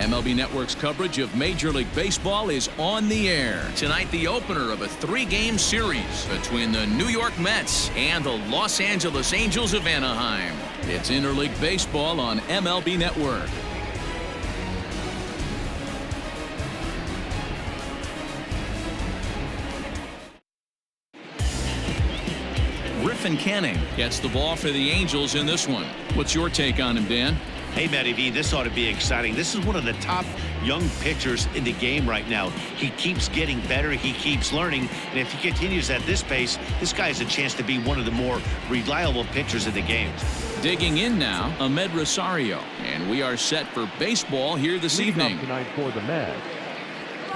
MLB Network's coverage of Major League Baseball is on the air. Tonight, the opener of a 3-game series between the New York Mets and the Los Angeles Angels of Anaheim. It's Interleague Baseball on MLB Network. Griffin Canning gets the ball for the Angels in this one. What's your take on him, Dan? Hey, Matty V, this ought to be exciting. This is one of the top young pitchers in the game right now. He keeps getting better. He keeps learning. And if he continues at this pace, this guy has a chance to be one of the more reliable pitchers in the game. Digging in now, Ahmed Rosario. And we are set for baseball here this evening. Tonight for the Mets,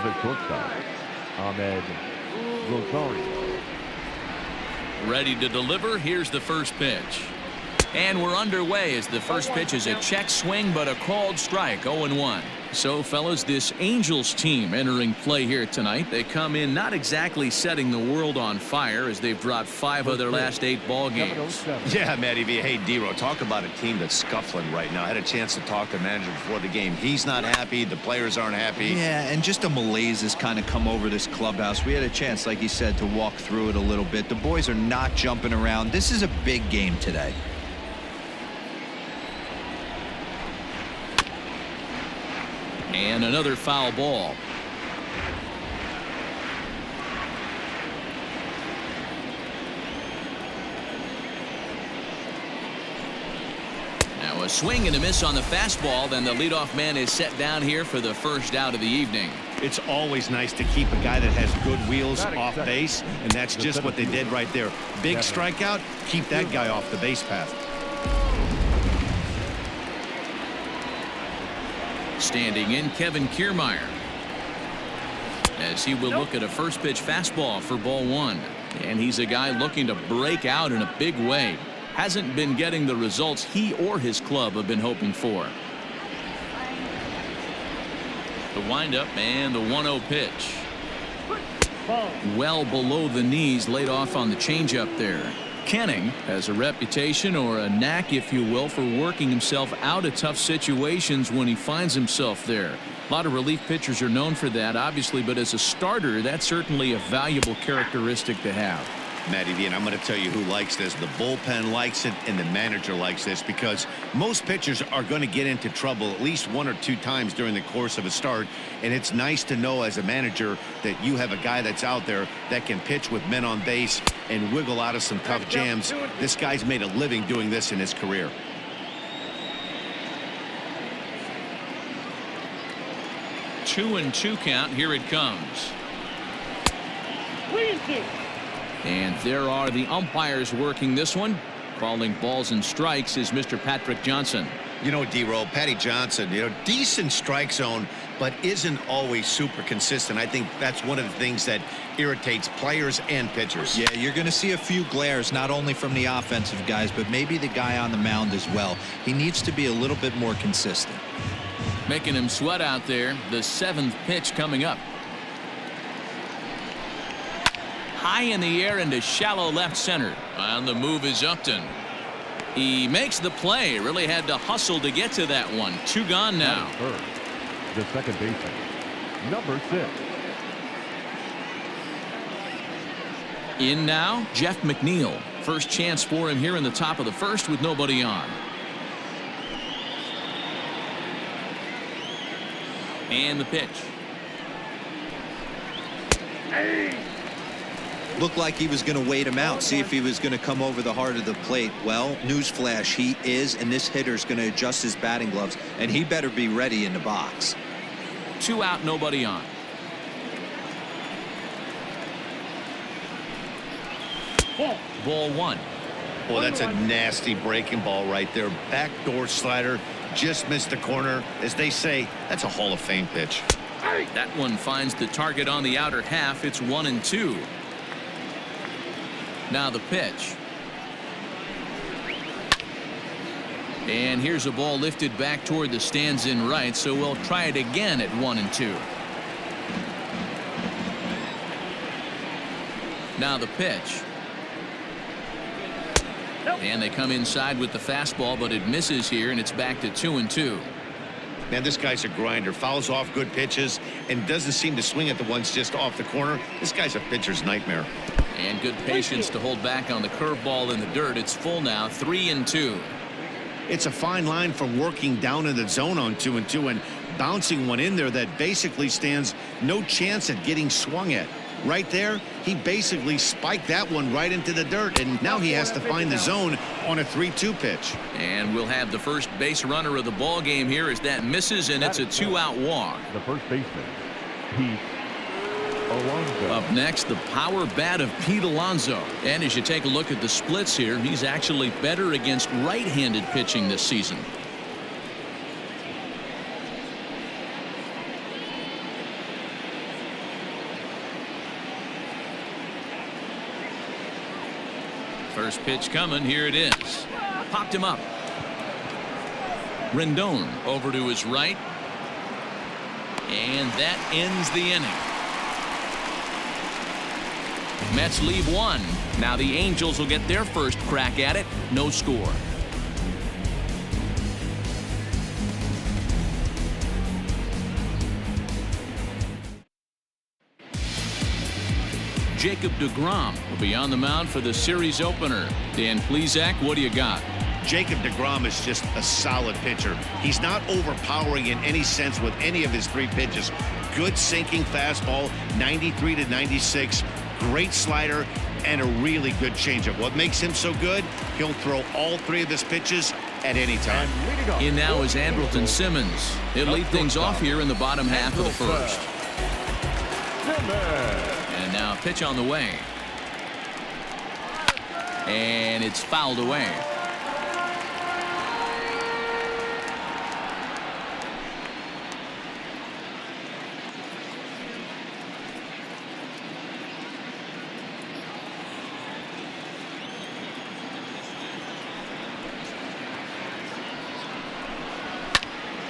the shortstop, Ahmed Rosario. Ready to deliver. Here's the first pitch. And we're underway as the first pitch is a check swing, but a called strike, 0-1. So, fellas, this Angels team entering play here tonight. They come in not exactly setting the world on fire as they've dropped 5 of their last 8 ball games. Yeah, Matty V. Hey, D-Ro, talk about a team that's scuffling right now. I had a chance to talk to the manager before the game. He's not happy. The players aren't happy. Yeah, and just a malaise has kind of come over this clubhouse. We had a chance, like you said, to walk through it a little bit. The boys are not jumping around. This is a big game today. And another foul ball. Now a swing and a miss on the fastball. Then the leadoff man is set down here for the first out of the evening. It's always nice to keep a guy that has good wheels off base, and that's just what they did right there. Big strikeout, keep that guy off the base path. Standing in, Kevin Kiermaier, as he will look at a first pitch fastball for ball 1. And he's a guy looking to break out in a big way. Hasn't been getting the results he or his club have been hoping for. The windup and the 1-0 pitch. Well below the knees, laid off on the changeup there. Canning has a reputation, or a knack if you will, for working himself out of tough situations when he finds himself there. A lot of relief pitchers are known for that, obviously, but as a starter, that's certainly a valuable characteristic to have. Matty V, and I'm going to tell you who likes this. The bullpen likes it, and the manager likes this, because most pitchers are going to get into trouble at least 1 or 2 times during the course of a start, and it's nice to know as a manager that you have a guy that's out there that can pitch with men on base and wiggle out of some tough jams. This guy's made a living doing this in his career. Two and 2 count. Here it comes. And there are the umpires working this one. Calling balls and strikes is Mr. Patrick Johnson. You know, D-Roll, Patty Johnson, decent strike zone, but isn't always super consistent. I think that's one of the things that irritates players and pitchers. Yeah, you're going to see a few glares, not only from the offensive guys, but maybe the guy on the mound as well. He needs to be a little bit more consistent. Making him sweat out there. The 7th pitch coming up. High in the air into shallow left center. On the move is Upton. He makes the play. Really had to hustle to get to that one. 2 gone now. The second baseman, number 6. In now, Jeff McNeil. First chance for him here in the top of the first with nobody on. And the pitch. Looked like he was going to wait him out, see if he was going to come over the heart of the plate. Well, newsflash, he is, and this hitter's going to adjust his batting gloves, and he better be ready in the box. 2 out, nobody on. Ball 1. Well, that's a nasty breaking ball right there. Backdoor slider, just missed the corner. As they say, that's a Hall of Fame pitch. That one finds the target on the outer half. It's 1-2. Now the pitch. And here's a ball lifted back toward the stands in right, so we'll try it again at 1-2. Now the pitch. And they come inside with the fastball, but it misses here, and it's back to 2-2. Man, this guy's a grinder. Fouls off good pitches and doesn't seem to swing at the ones just off the corner. This guy's a pitcher's nightmare. And good patience to hold back on the curveball in the dirt. It's full now, 3-2. It's a fine line from working down in the zone on 2-2 and bouncing one in there that basically stands no chance at getting swung at. Right there, he basically spiked that one right into the dirt, and now he has to find the zone on a 3-2 pitch. And we'll have the first base runner of the ball game here as that misses, and it's a 2-out walk. The first baseman, Pete Alonso. Up next, the power bat of Pete Alonso. And as you take a look at the splits here, he's actually better against right-handed pitching this season. First pitch coming. Here it is. Popped him up. Rendon over to his right. And that ends the inning. Mets leave one. Now the Angels will get their first crack at it. No score. Jacob deGrom will be on the mound for the series opener. Dan Plesac, what do you got? Jacob deGrom is just a solid pitcher. He's not overpowering in any sense with any of his 3 pitches. Good sinking fastball, 93 to 96. Great slider and a really good changeup. What makes him so good? He'll throw all 3 of his pitches at any time. In now is Andrelton Simmons. He'll lead things off here in the bottom half of the first. And now a pitch on the way. And it's fouled away.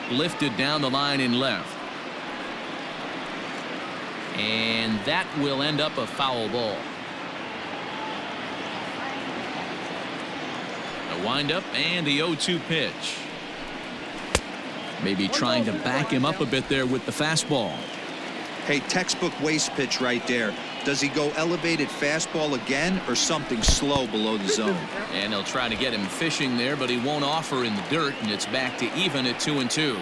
Lifted down the line in left. And that will end up a foul ball. A windup and the 0-2 pitch. Maybe trying to back him up a bit there with the fastball. Hey, textbook waste pitch right there. Does he go elevated fastball again or something slow below the zone? And they'll try to get him fishing there, but he won't offer in the dirt, and it's back to even at 2-2.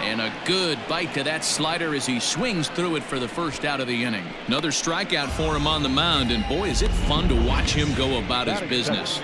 And a good bite to that slider as he swings through it for the first out of the inning. Another strikeout for him on the mound, and boy, is it fun to watch him go about his business.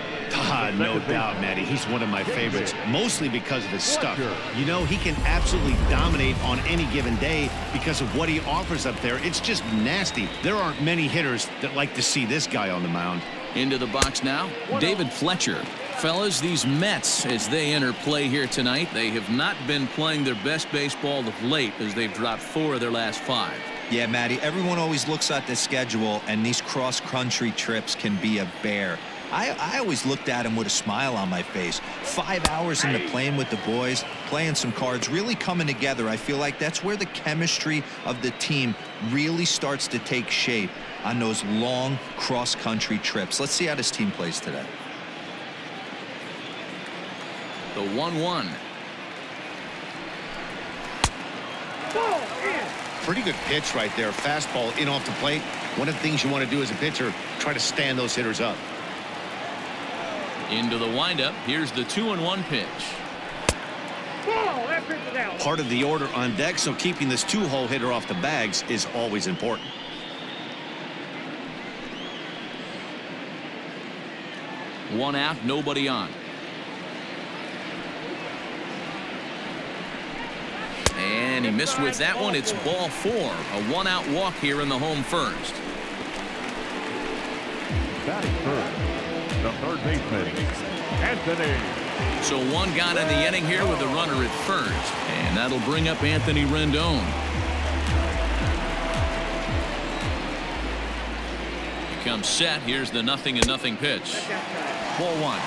No doubt, Matty. He's one of my favorites, mostly because of his stuff. You know, he can absolutely dominate on any given day because of what he offers up there. It's just nasty. There aren't many hitters that like to see this guy on the mound. Into the box now, David Fletcher. Fellas, these Mets, as they enter play here tonight, they have not been playing their best baseball of late as they've dropped 4 of their last 5. Yeah, Matty, everyone always looks at the schedule, and these cross-country trips can be a bear. I always looked at him with a smile on my face. 5 hours in the plane with the boys, playing some cards, really coming together. I feel like that's where the chemistry of the team really starts to take shape on those long cross-country trips. Let's see how this team plays today. The 1-1. Pretty good pitch right there. Fastball in off the plate. One of the things you want to do as a pitcher, try to stand those hitters up. Into the windup. Here's the 2-1 pitch. Part of the order on deck, so keeping this 2-hole hitter off the bags is always important. One out, nobody on. And he missed with that one. It's ball 4. A 1-out walk here in the home first. Batting first, the third baseman, Anthony. So 1 got in the inning here with a runner at first. And that'll bring up Anthony Rendon. He comes set. Here's the 0-0 pitch. Ball 1.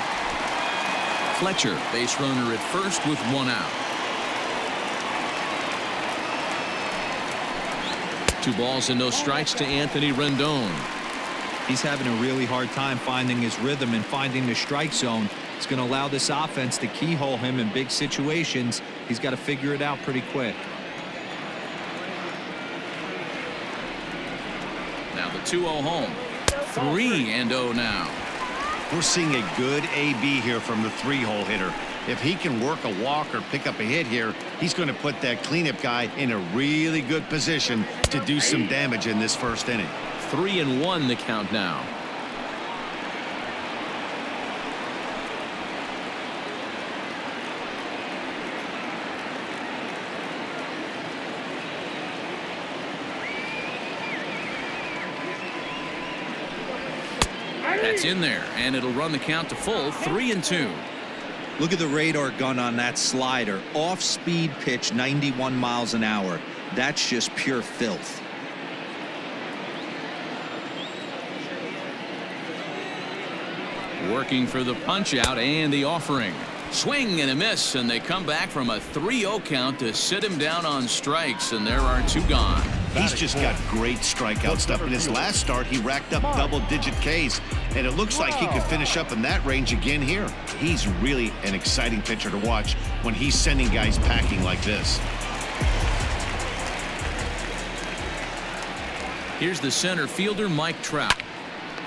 Fletcher, base runner at first with 1 out. 2 balls and no strikes to Anthony Rendon. He's having a really hard time finding his rhythm and finding the strike zone. It's going to allow this offense to keyhole him in big situations. He's got to figure it out pretty quick. Now the 2-0 home. 3-0 now. We're seeing a good AB here from the 3-hole hitter. If he can work a walk or pick up a hit here, he's going to put that cleanup guy in a really good position to do some damage in this first inning. 3-1 the count now. That's in there, and it'll run the count to full. 3-2. Look at the radar gun on that slider. Off-speed pitch, 91 miles an hour. That's just pure filth. Working for the punch out and the offering. Swing and a miss, and they come back from a 3-0 count to sit him down on strikes, and there are 2 gone. He's just got great strikeout stuff. In his last start, he racked up double-digit Ks, and it looks like he could finish up in that range again here. He's really an exciting pitcher to watch when he's sending guys packing like this. Here's the center fielder, Mike Trout.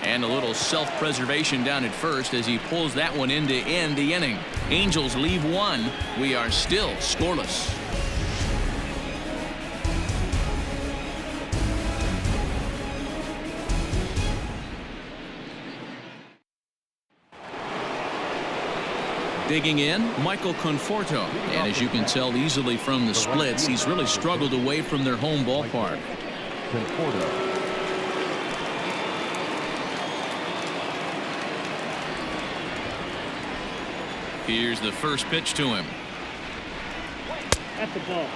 And a little self-preservation down at first as he pulls that one in to end the inning. Angels leave 1. We are still scoreless. Digging in, Michael Conforto. And as you can tell easily from the splits, he's really struggled away from their home ballpark. Conforto. Here's the first pitch to him. At the ball.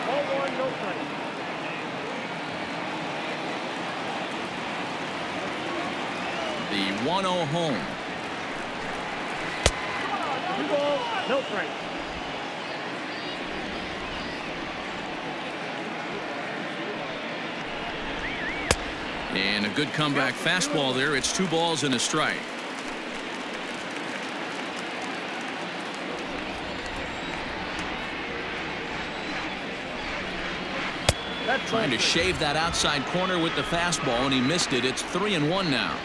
0-1, no strike. The 1-0 home. 2 balls, no strike. And a good comeback fastball there. It's 2 balls and a strike. Trying to shave that outside corner with the fastball, and he missed it. It's 3-1 now.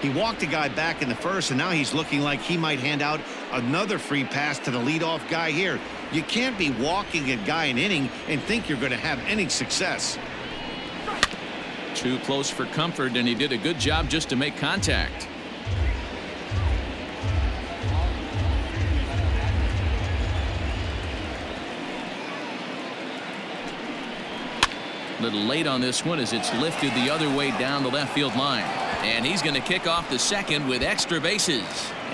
He walked a guy back in the first, and now he's looking like he might hand out another free pass to the leadoff guy here. You can't be walking a guy an inning and think you're going to have any success. Too close for comfort, and he did a good job just to make contact. Little late on this one as it's lifted the other way down the left field line. And he's going to kick off the second with extra bases.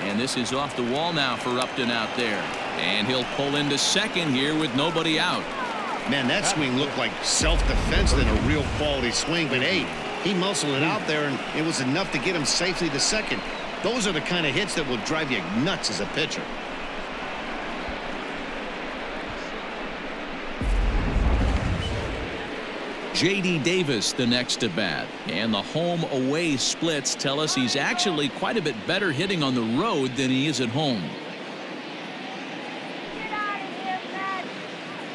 And this is off the wall now for Upton out there. And he'll pull into second here with nobody out. Man, that swing looked like self-defense than a real quality swing. But, hey, he muscled it out there, and it was enough to get him safely to second. Those are the kind of hits that will drive you nuts as a pitcher. J.D. Davis the next at bat, and the home away splits tell us he's actually quite a bit better hitting on the road than he is at home. Get out of here, Matt.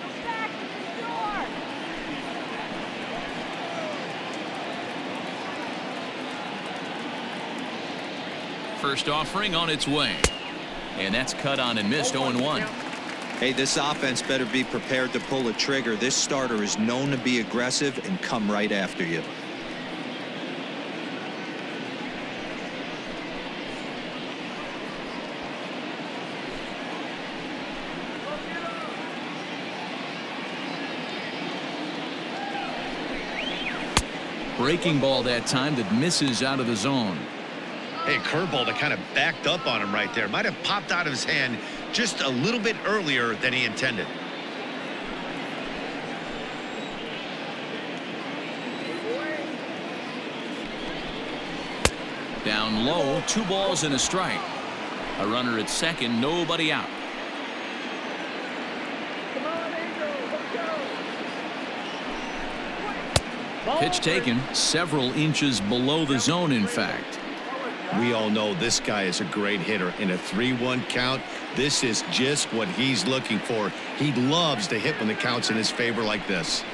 Go back to the door. First offering on its way, and that's cut on and missed. 0-1. Hey, this offense better be prepared to pull a trigger. This starter is known to be aggressive and come right after you. Breaking ball that time that misses out of the zone. Hey, curveball that kind of backed up on him right there. Might have popped out of his hand just a little bit earlier than he intended. Down low, 2 balls and a strike. A runner at second, nobody out. Come on, Angel, let's go. Pitch taken several inches below the zone, in fact. We all know this guy is a great hitter. In a 3-1 count, this is just what he's looking for. He loves to hit when the count's in his favor like this.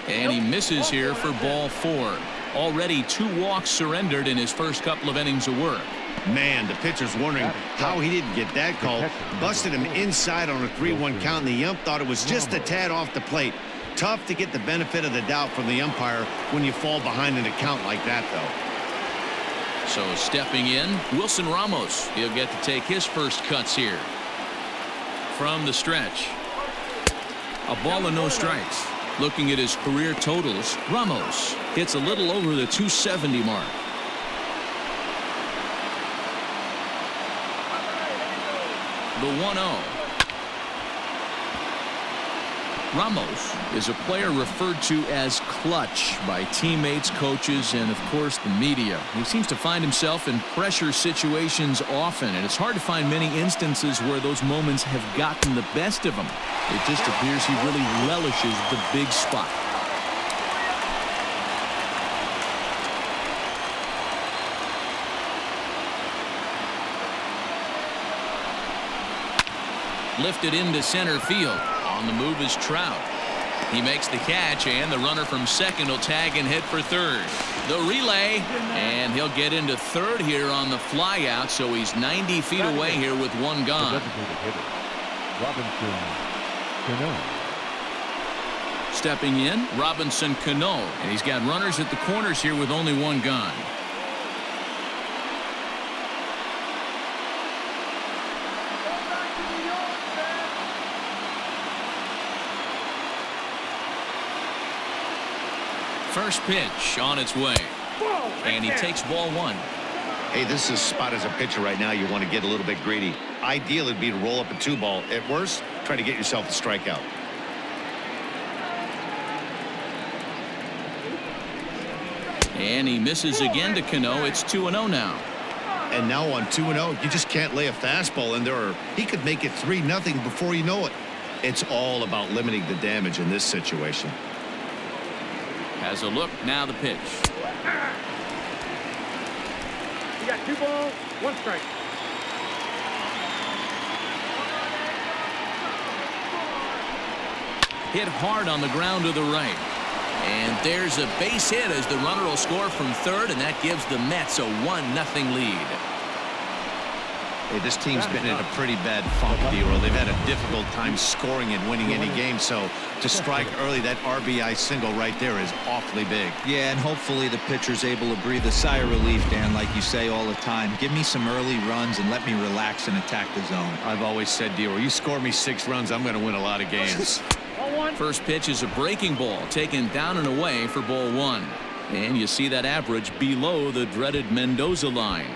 And he misses here for ball 4. Already 2 walks surrendered in his first couple of innings of work. Man, the pitcher's wondering how he didn't get that call. Busted him inside on a 3-1 count, and the ump thought it was just a tad off the plate. Tough to get the benefit of the doubt from the umpire when you fall behind in a count like that, though. So stepping in, Wilson Ramos. He'll get to take his first cuts here. From the stretch. A ball and no strikes. Looking at his career totals, Ramos hits a little over the 270 mark. The 1-0. Ramos is a player referred to as clutch by teammates, coaches, and of course the media. He seems to find himself in pressure situations often, and it's hard to find many instances where those moments have gotten the best of him. It just appears he really relishes the big spot. Lifted into center field. On the move is Trout. He makes the catch, and the runner from second will tag and hit for third. The relay, and he'll get into third here on the fly out, so he's 90 feet away here with 1 gone. Stepping in, Robinson Cano, and he's got runners at the corners here with only 1 gone. First pitch on its way, and he takes ball 1. Hey, this is a spot as a pitcher right now. You want to get a little bit greedy. Ideal would be to roll up a 2-ball. At worst, try to get yourself a strikeout. And he misses again to Cano. It's 2-0 now. And now on 2-0, you just can't lay a fastball in there, or he could make it 3-0 before you know it. It's all about limiting the damage in this situation. Has a look, now the pitch. You got 2 balls, 1 strike. Hit hard on the ground to the right. And there's a base hit as the runner will score from third, and that gives the Mets a 1-0 lead. Hey, this team's been in a pretty bad funk, D-Roll. They've had a difficult time scoring and winning any game, so to strike early, that RBI single right there is awfully big. Yeah, and hopefully the pitcher's able to breathe a sigh of relief, Dan, like you say all the time. Give me some early runs and let me relax and attack the zone. I've always said, D-Roll, you score me 6 runs, I'm going to win a lot of games. First pitch is a breaking ball taken down and away for ball 1. And you see that average below the dreaded Mendoza line.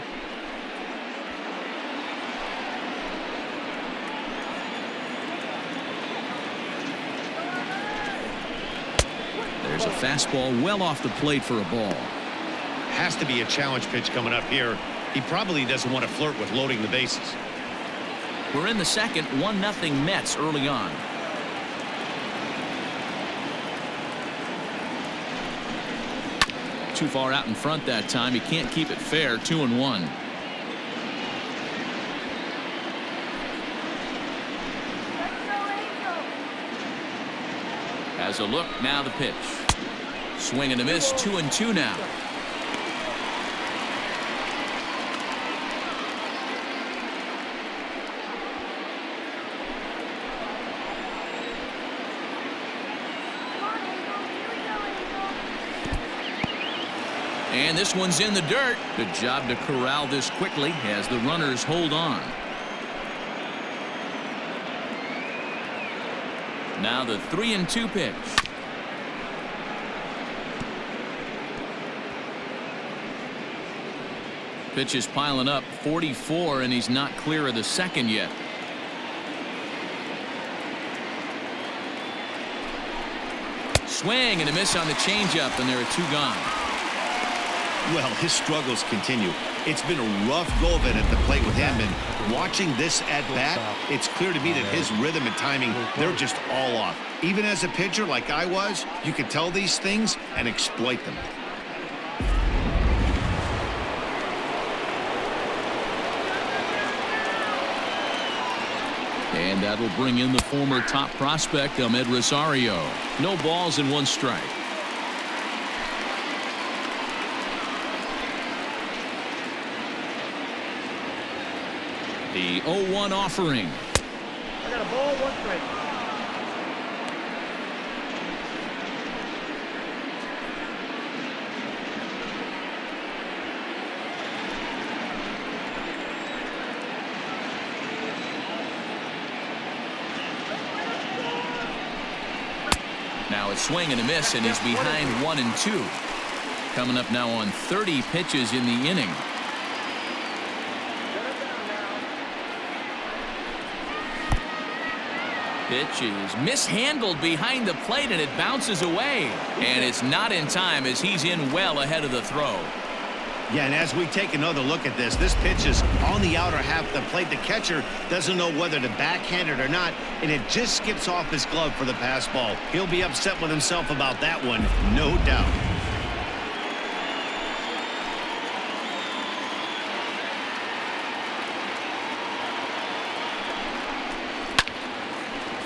There's a fastball well off the plate for a ball. Has to be a challenge pitch coming up here. He probably doesn't want to flirt with loading the bases. We're in the second, 1-0 Mets early on. Too far out in front that time. He can't keep it fair. 2-1. Has a look, now the pitch. Swing and a miss. 2-2 now. And this one's in the dirt. Good job to corral this quickly as the runners hold on. Now the 3-2 pitch. Pitch is piling up, 44, and he's not clear of the second yet. Swing and a miss on the changeup, and there are 2 gone. Well, his struggles continue. It's been a rough go of it at the plate with him, and watching this at bat, it's clear to me that his rhythm and timing, they're just all off. Even as a pitcher like I was, you could tell these things and exploit them. And that'll bring in the former top prospect, Ahmed Rosario. No balls and 1 strike. The 0-1 offering. I got a ball, 1 strike. Now a swing and a miss, and he's behind 1-2. Coming up now on 30 pitches in the inning. Pitch is mishandled behind the plate, and it bounces away. And it's not in time as he's in well ahead of the throw. Yeah, and as we take another look at this pitch is on the outer half of the plate. The catcher doesn't know whether to backhand it or not, and it just skips off his glove for the pass ball. He'll be upset with himself about that one, no doubt.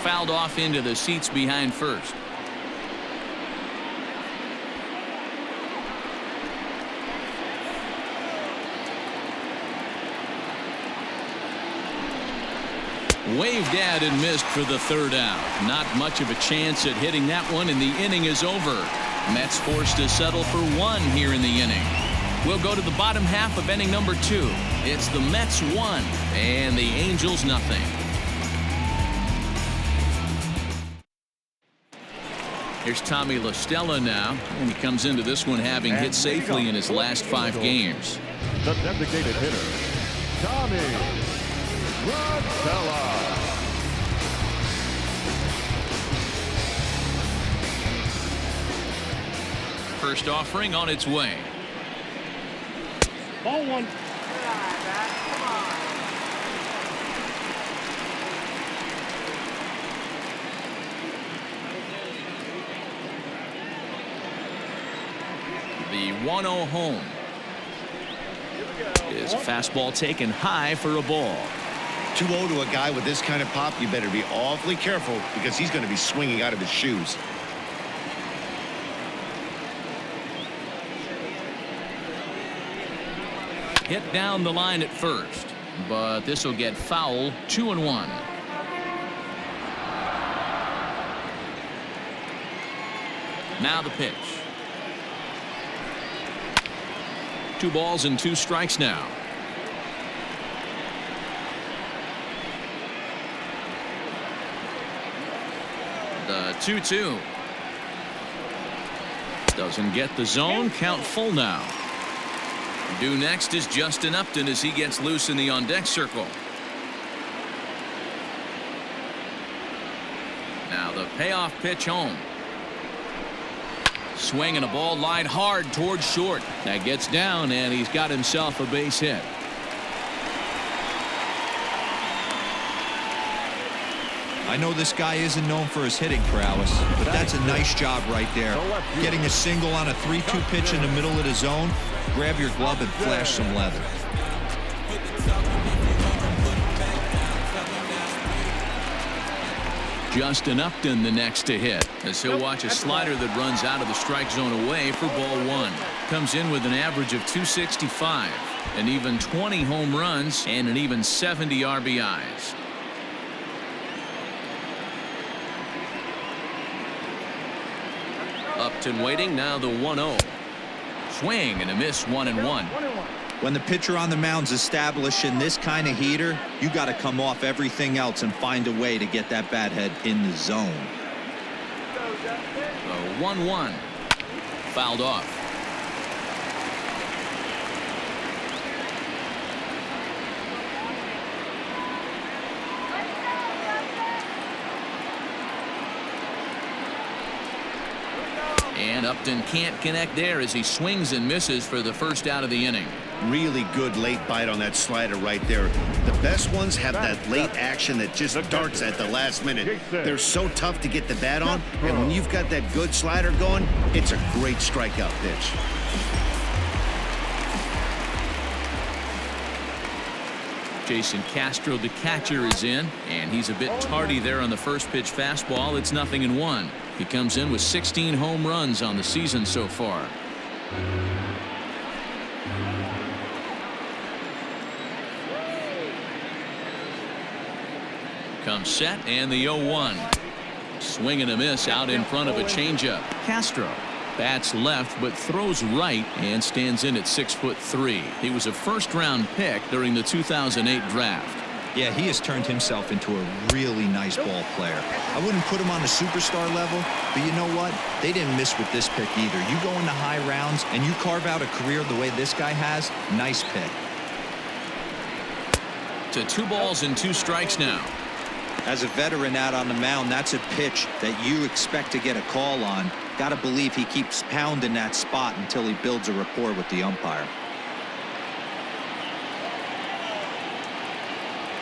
Fouled off into the seats behind first. Waved at and missed for the 3rd out. Not much of a chance at hitting that one, and the inning is over. Mets forced to settle for 1 here in the inning. We'll go to the bottom half of inning number 2. It's the Mets 1 and the Angels nothing. Here's Tommy La Stella now, and he comes into this one having hit safely in his last 5 games. The designated hitter, Tommy La Stella. First offering on its way. Ball 1. The 1-0 home is a fastball taken high for a ball. 2-0 to a guy with this kind of pop, you better be awfully careful because he's going to be swinging out of his shoes. Hit down the line at first, but this will get foul. 2-1. Now the pitch. 2 balls and 2 strikes now. The 2-2. Doesn't get the zone. Count full now. Due next is Justin Upton as he gets loose in the on-deck circle. Now the payoff pitch home. Swing and a ball lined hard towards short. That gets down, and he's got himself a base hit. I know this guy isn't known for his hitting prowess, but that's a nice job right there. Getting a single on a 3-2 pitch in the middle of the zone. Grab your glove and flash some leather. Justin Upton the next to hit, as he'll watch a slider that runs out of the strike zone away for ball 1. Comes in with an average of 265, an even 20 home runs, and an even 70 RBIs. Upton waiting, now the 1-0. Swing and a miss, 1-1. When the pitcher on the mound's establishing this kind of heater, you got to come off everything else and find a way to get that bat head in the zone. The 1-1. Fouled off. And Upton can't connect there as he swings and misses for the first out of the inning. Really good late bite on that slider right there. The best ones have that late action that just darts at the last minute. They're so tough to get the bat on, and when you've got that good slider going, it's a great strikeout pitch. Jason Castro, the catcher, is in, and he's a bit tardy there on the first pitch fastball. It's 0-1. He comes in with 16 home runs on the season so far. Comes set, and the 0-1. Swing and a miss out in front of a changeup. Castro bats left but throws right and stands in at 6'3". He was a first-round pick during the 2008 draft. Yeah, he has turned himself into a really nice ball player. I wouldn't put him on a superstar level, but you know what? They didn't miss with this pick either. You go into high rounds and you carve out a career the way this guy has, nice pick. To 2 balls and 2 strikes now. As a veteran out on the mound, that's a pitch that you expect to get a call on. Got to believe he keeps pounding that spot until he builds a rapport with the umpire.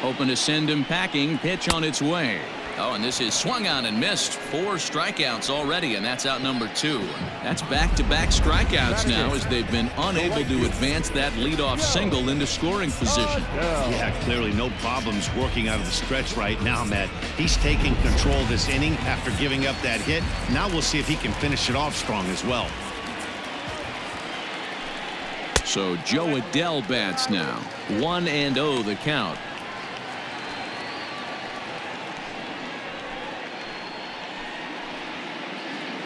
Open to send him packing. Pitch on its way. Oh, and this is swung on and missed. 4 strikeouts already, and that's out number 2. That's back-to-back strikeouts now as they've been unable to advance that leadoff single into scoring position. Yeah, clearly no problems working out of the stretch right now, Matt. He's taking control of this inning after giving up that hit. Now we'll see if he can finish it off strong as well. So Joe Adell bats now. 1-0 the count.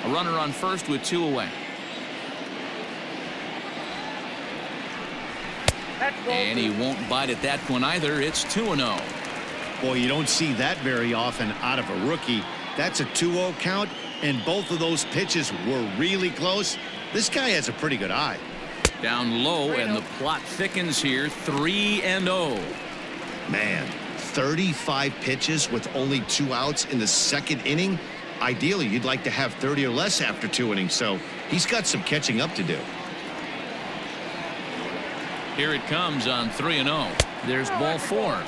A runner on first with 2 away. And he won't bite at that one either. It's 2-0. Boy, you don't see that very often out of a rookie. That's a 2-0 count, and both of those pitches were really close. This guy has a pretty good eye. Down low, and the plot thickens here. 3-0. Man, 35 pitches with only 2 outs in the second inning. Ideally, you'd like to have 30 or less after 2 innings, so he's got some catching up to do. Here it comes on 3-0. There's ball 4.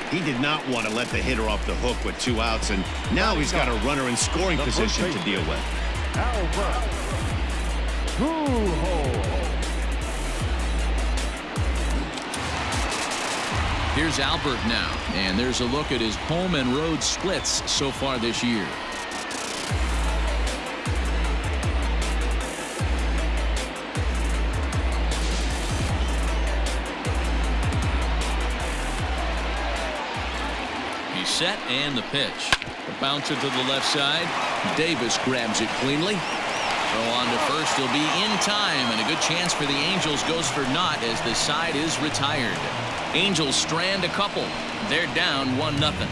He did not want to let the hitter off the hook with 2 outs, and now he's got a runner in scoring position to deal with. Here's Albert now, and there's a look at his home and road splits so far this year. He's set, and the pitch. The bouncer to the left side. Davis grabs it cleanly. Throw on to first. He'll be in time, and a good chance for the Angels goes for naught as the side is retired. Angels strand a couple. They're down 1-0.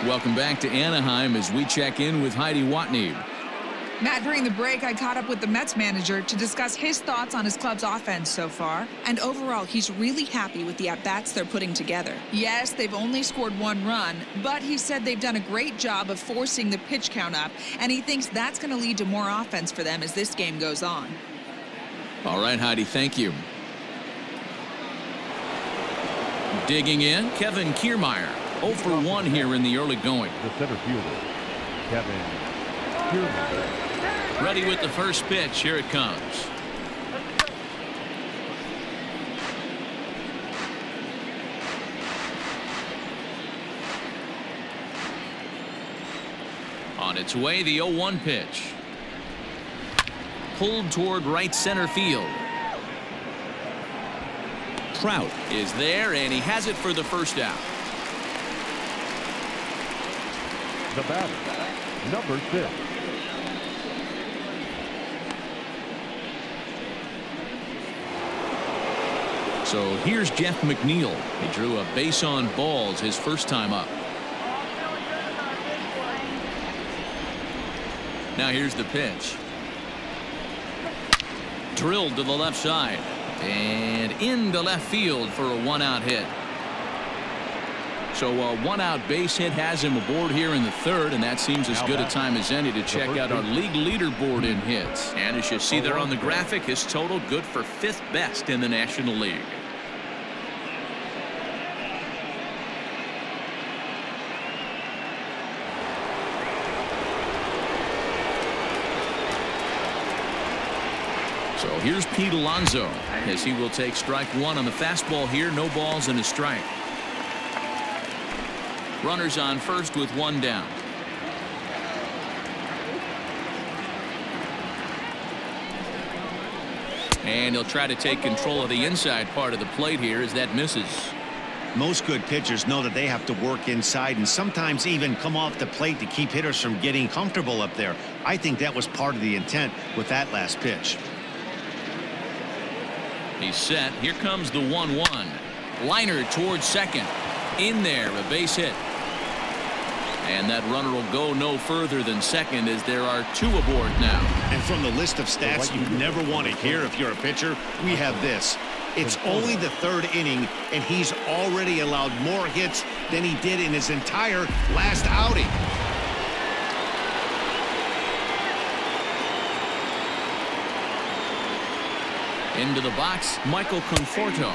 Welcome back to Anaheim as we check in with Heidi Watney. Matt, during the break, I caught up with the Mets manager to discuss his thoughts on his club's offense so far. And overall, he's really happy with the at-bats they're putting together. Yes, they've only scored 1 run, but he said they've done a great job of forcing the pitch count up, and he thinks that's going to lead to more offense for them as this game goes on. All right, Heidi, thank you. Digging in, Kevin Kiermaier. 0 for 1 here in the early going. The center fielder, Kevin Kiermaier. Ready with the first pitch. Here it comes. On its way, the 0-1 pitch. Pulled toward right center field. Trout is there, and he has it for the first out. The batter, number 6. So here's Jeff McNeil. He drew a base on balls his first time up. Now here's the pitch. Drilled to the left side and into left field for a 1-out hit. So a one-out base hit has him aboard here in the third, and that seems as good a time as any to check out our league leaderboard in hits. And as you see there on the graphic, his total good for 5th best in the National League. So here's Pete Alonso as he will take strike one on the fastball here. No balls and a strike. Runners on first with one down. And he'll try to take control of the inside part of the plate here as that misses. Most good pitchers know that they have to work inside and sometimes even come off the plate to keep hitters from getting comfortable up there. I think that was part of the intent with that last pitch. He's set. Here comes the 1-1. Liner towards second. In there, a base hit. And that runner will go no further than second as there are two aboard now. And from the list of stats you never want to hear if you're a pitcher, we have this. It's only the third inning, and he's already allowed more hits than he did in his entire last outing. Into the box, Michael Conforto,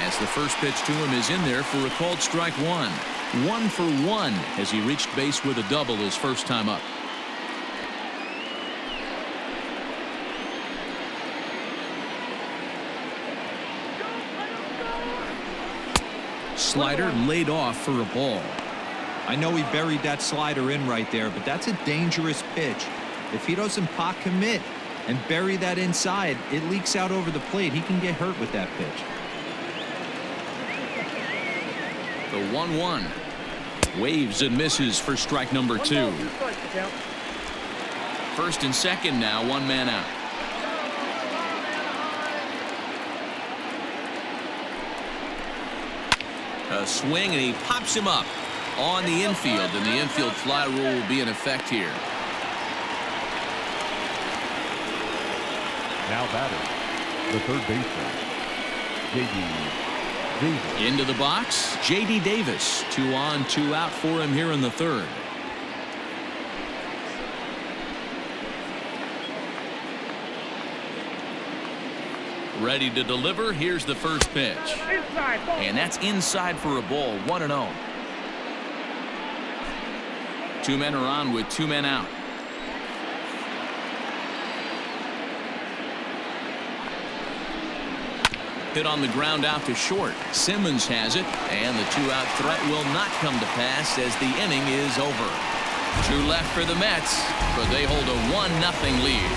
as the first pitch to him is in there for a called strike one. 1 for 1 as he reached base with a double his first time up. Slider laid off for a ball. I know he buried that slider in right there, but that's a dangerous pitch. If he doesn't pot commit and bury that inside, it leaks out over the plate. He can get hurt with that pitch. The 1-1. Waves and misses for strike number 2. First and second now, one man out. A swing, and he pops him up on the infield, and the infield fly rule will be in effect here. Now batting, the third baseman, J.D. Davis. Into the box, J.D. Davis. 2 on, 2 out for him here in the third. Ready to deliver. Here's the first pitch. And that's inside for a ball. 1-0. Two men are on with 2 men out. Hit on the ground out to short. Simmons has it, and the 2-out threat will not come to pass as the inning is over. 2 left for the Mets, but they hold a 1-0 lead.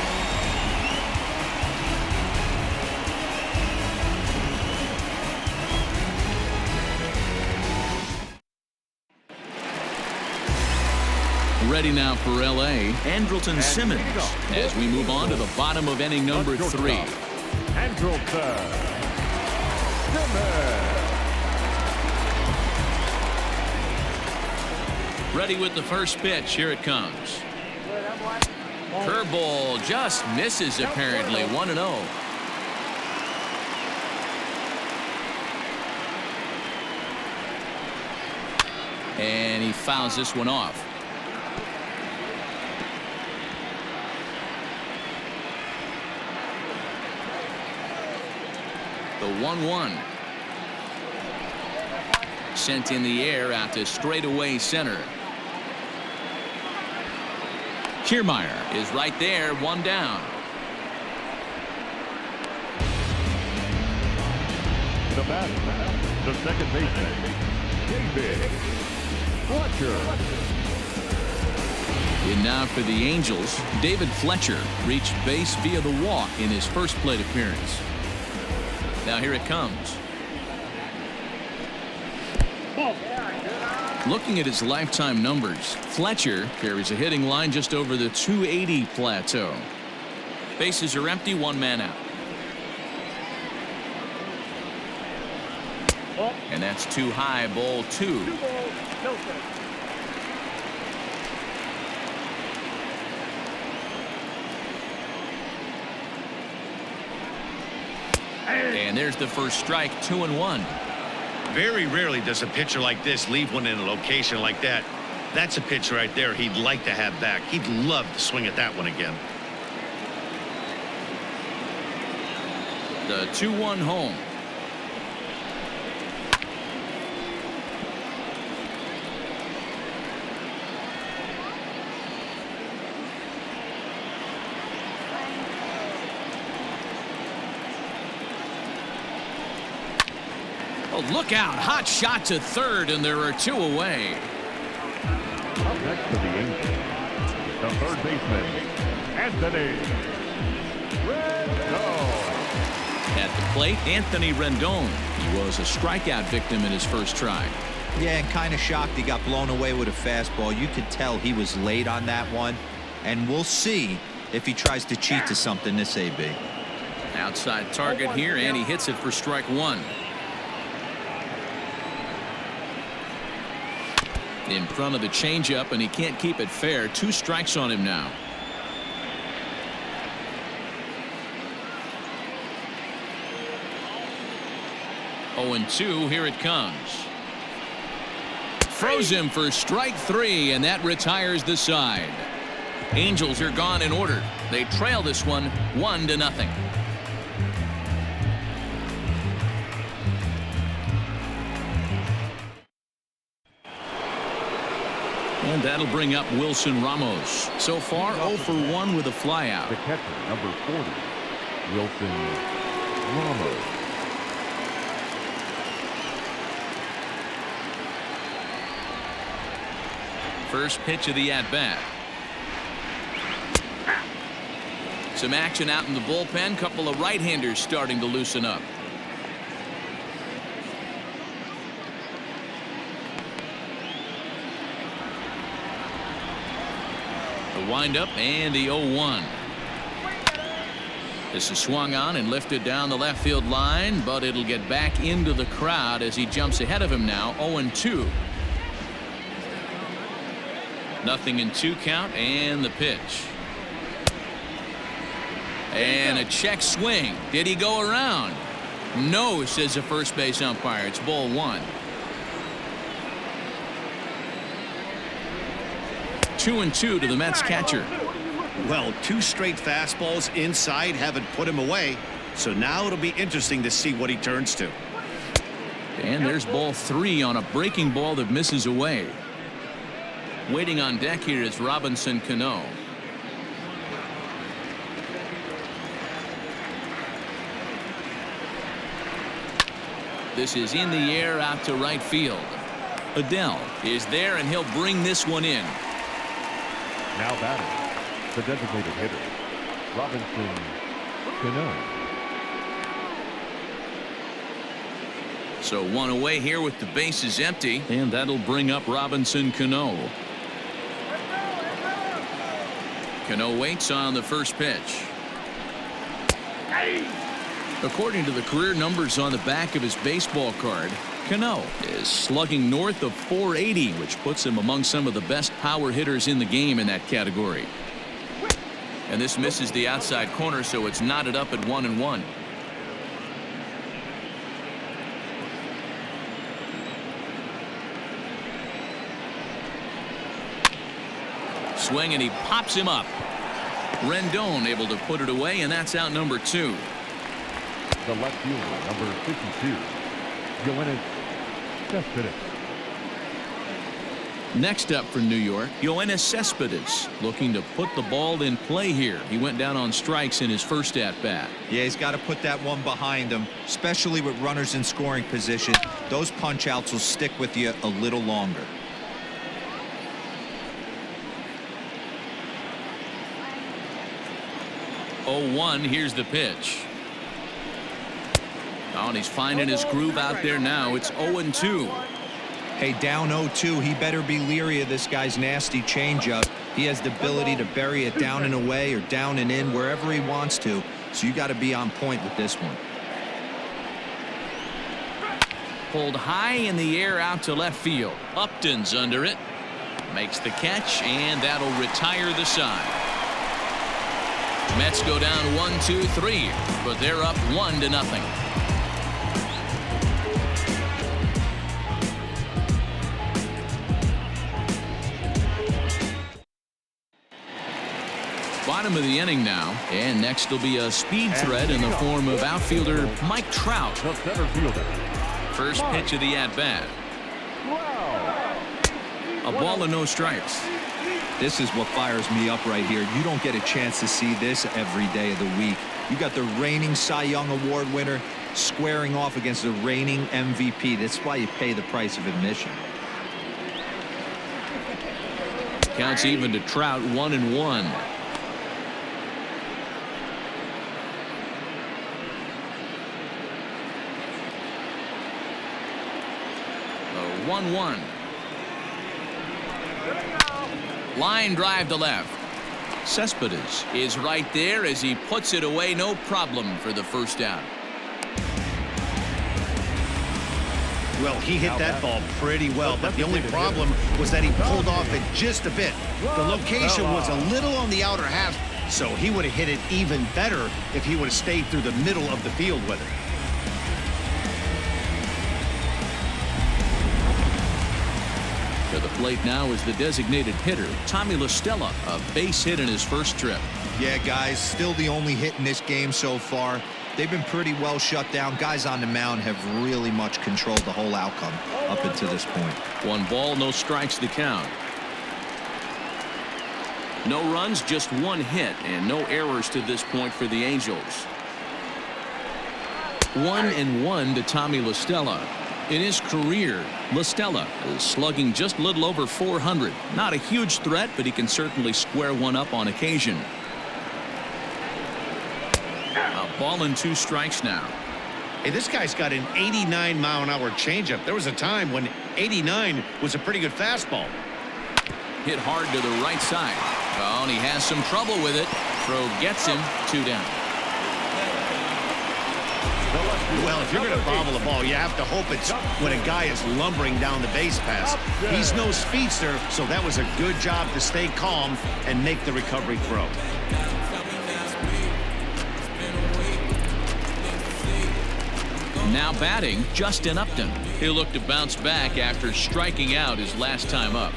Ready now for L.A., Andrelton Simmons, as we move on to the bottom of inning number 3. Andrelton Simmons. Ready with the first pitch. Here it comes. Curveball just misses apparently. 1-0. And he fouls this one off. The 1-1. Sent in the air out to straightaway center. Kiermaier is right there, 1 down. The batter, the second baseman, David Fletcher. And now for the Angels, David Fletcher reached base via the walk in his first plate appearance. Now here it comes. Looking at his lifetime numbers, Fletcher carries a hitting line just over the 280 plateau. Bases are empty, 1 man out. And that's too high, ball 2. And there's the first strike, 2-1. Very rarely does a pitcher like this leave one in a location like that. That's a pitch right there he'd like to have back. He'd love to swing at that one again. The 2-1 home. Oh, look out. Hot shot to third, and there are 2 away. Up next to the Angels, the third baseman, Anthony Rendon. At the plate, Anthony Rendon. He was a strikeout victim in his first try. Yeah, and kind of shocked he got blown away with a fastball. You could tell he was late on that one. And we'll see if he tries to cheat to something this AB. Outside target here, and he hits it for strike 1. In front of the changeup, and he can't keep it fair. 2 strikes on him now. Oh, and 2, here it comes. Froze him for strike 3, and that retires the side. Angels are gone in order. They trail this one 1-0. And that'll bring up Wilson Ramos. So far, 0 for 1 with a flyout. The catcher, number 40, Wilson Ramos. First pitch of the at-bat. Some action out in the bullpen. Couple of right-handers starting to loosen up. The windup and the 0-1. This is swung on and lifted down the left field line, but it'll get back into the crowd as he jumps ahead of him now. 0-2. 0-2 count, and the pitch. And a check swing. Did he go around? No, says the first base umpire. It's ball 1. 2-2 to the Mets catcher. Well, 2 straight fastballs inside haven't put him away. So now it'll be interesting to see what he turns to. And there's ball 3 on a breaking ball that misses away. Waiting on deck here is Robinson Cano. This is in the air out to right field. Adele is there, and he'll bring this one in. Now batting, the designated hitter, Robinson Cano. So 1 away here with the bases empty, and that'll bring up Robinson Cano. Cano waits on the first pitch. According to the career numbers on the back of his baseball card, Cano is slugging north of 480, which puts him among some of the best power hitters in the game in that category. And this misses the outside corner, so it's knotted up at 1-1. Swing, and he pops him up. Rendon able to put it away, and that's out number 2. The left fielder, number 52, Yoenis Cespedes. Next up for New York, Yoenis Cespedes, looking to put the ball in play here. He went down on strikes in his first at-bat. Yeah, he's got to put that one behind him, especially with runners in scoring position. Those punch-outs will stick with you a little longer. Oh, 1, here's the pitch. Oh, and he's finding his groove out there now. It's 0-2. Hey, down 0-2, he better be leery of this guy's nasty changeup. He has the ability to bury it down and away or down and in wherever he wants to. So you got to be on point with this one. Pulled high in the air out to left field. Upton's under it. Makes the catch, and that'll retire the side. Mets go down 1-2-3, but they're up 1-0. Bottom of the inning now, and next will be a speed threat in the form of outfielder Mike Trout. The center fielder. First pitch of the at-bat. A ball and no strikes. This is what fires me up right here. You don't get a chance to see this every day of the week. You got the reigning Cy Young Award winner squaring off against the reigning MVP. That's why you pay the price of admission. Counts even to Trout, 1-1. A 1-1. Line drive to left. Cespedes is right there as he puts it away, no problem for the first out. Well, he hit that ball pretty well, but the only problem was that he pulled off it just a bit. The location was a little on the outer half, so he would have hit it even better if he would have stayed through the middle of the field with it. To the plate now is the designated hitter, Tommy La Stella, a base hit in his first trip. Yeah, guys, still the only hit in this game so far. They've been pretty well shut down. Guys on the mound have really much controlled the whole outcome up until this point. 1 ball, no strikes to count. No runs, just 1 hit, and no errors to this point for the Angels. 1-1 to Tommy La Stella. In his career, La Stella is slugging just a little over 400. Not a huge threat, but he can certainly square one up on occasion. A ball and 2 strikes now. Hey, this guy's got an 89-mile-an-hour changeup. There was a time when 89 was a pretty good fastball. Hit hard to the right side. Oh, and he has some trouble with it. Throw gets him, 2 down. Well, if you're going to bobble a ball, you have to hope it's when a guy is lumbering down the base pass. He's no speedster, so that was a good job to stay calm and make the recovery throw. Now batting, Justin Upton. He'll look to bounce back after striking out his last time up.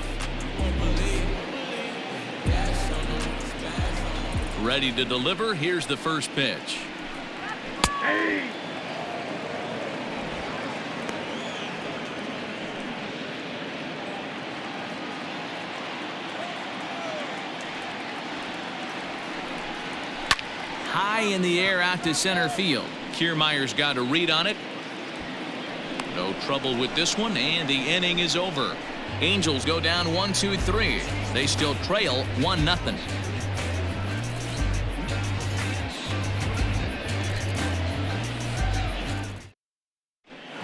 Ready to deliver. Here's the first pitch. High in the air out to center field. Kiermaier's got a read on it. No trouble with this one, and the inning is over. Angels go down 1-2-3. They still trail 1-0.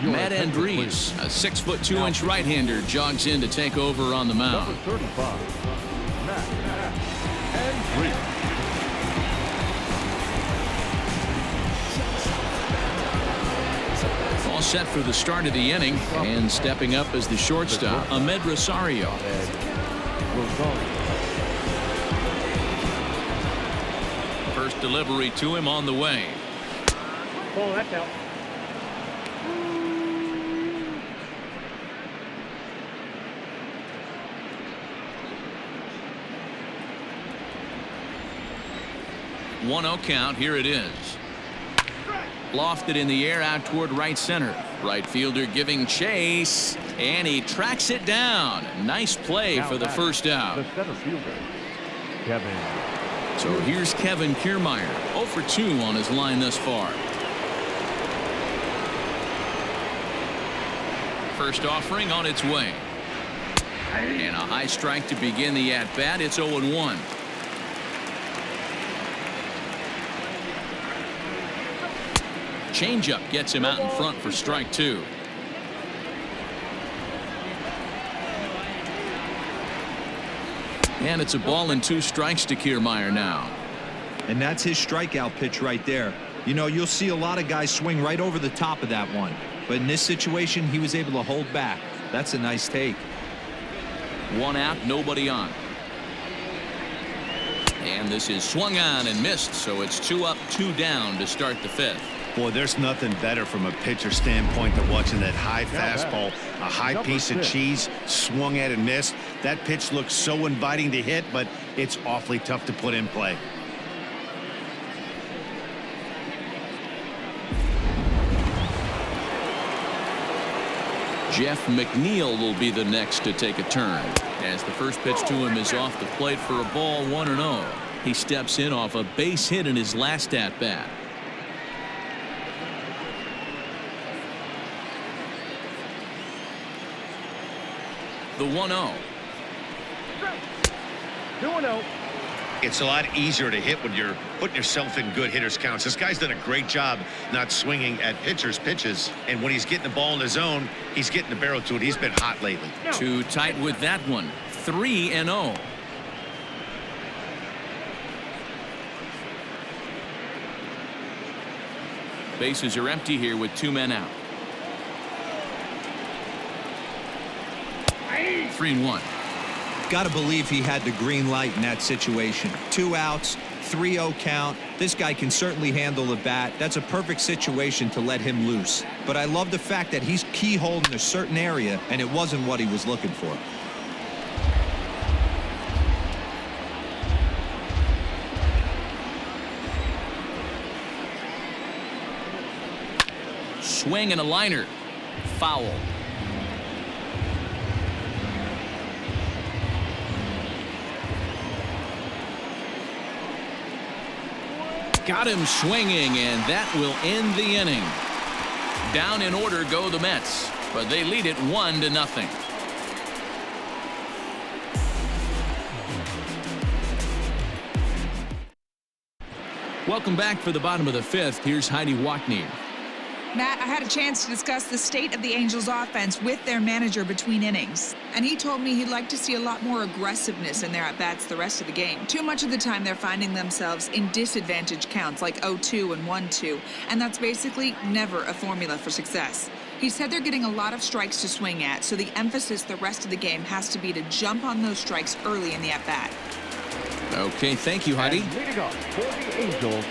Matt Andrees, a 6'2" right-hander, jogs in to take over on the mound. Number 35, Matt Andrees. All set for the start of the inning, and stepping up as the shortstop, Ahmed Rosario. First delivery to him on the way. Oh, that's out. One 1-0 count. Here it is. Lofted in the air out toward right center. Right fielder giving chase, and he tracks it down. Nice play for the first out. The center fielder, Kevin. So here's Kevin Kiermaier, 0 for 2 on his line thus far. First offering on its way. And a high strike to begin the at-bat. It's 0-1. Changeup gets him out in front for strike 2. And it's a ball and 2 strikes to Kiermaier now. And that's his strikeout pitch right there. You know, you'll see a lot of guys swing right over the top of that one. But in this situation, he was able to hold back. That's a nice take. 1 out, nobody on. And this is swung on and missed, so it's 2 up, 2 down to start the 5th. Boy, there's nothing better from a pitcher standpoint than watching that high fastball, a high piece of cheese swung at and missed. That pitch looks so inviting to hit, but it's awfully tough to put in play. Jeff McNeil will be the next to take a turn, as the first pitch to him is off the plate for a ball, 1-0. He steps in off a base hit in his last at-bat. The 1-0. 2-0. It's a lot easier to hit when you're putting yourself in good hitters counts. This guy's done a great job not swinging at pitchers' pitches, and when he's getting the ball in the zone, he's getting the barrel to it. He's been hot lately. Too tight with that one. 3-0. Bases are empty here with 2 men out. 3-1. Got to believe he had the green light in that situation. 2 outs, 3-0 count. This guy can certainly handle the bat. That's a perfect situation to let him loose. But I love the fact that he's keyholed in a certain area, and it wasn't what he was looking for. Swing and a liner. Foul. Got him swinging, and that will end the inning. Down in order go the Mets, but they lead it 1-0. Welcome back for the bottom of the 5th. Here's Heidi Watney. Matt, I had a chance to discuss the state of the Angels offense with their manager between innings, and he told me he'd like to see a lot more aggressiveness in their at-bats the rest of the game. Too much of the time they're finding themselves in disadvantage counts like 0-2 and 1-2, and that's basically never a formula for success. He said they're getting a lot of strikes to swing at, so the emphasis the rest of the game has to be to jump on those strikes early in the at-bat. Okay, thank you, Heidi. Leading off for the Angels,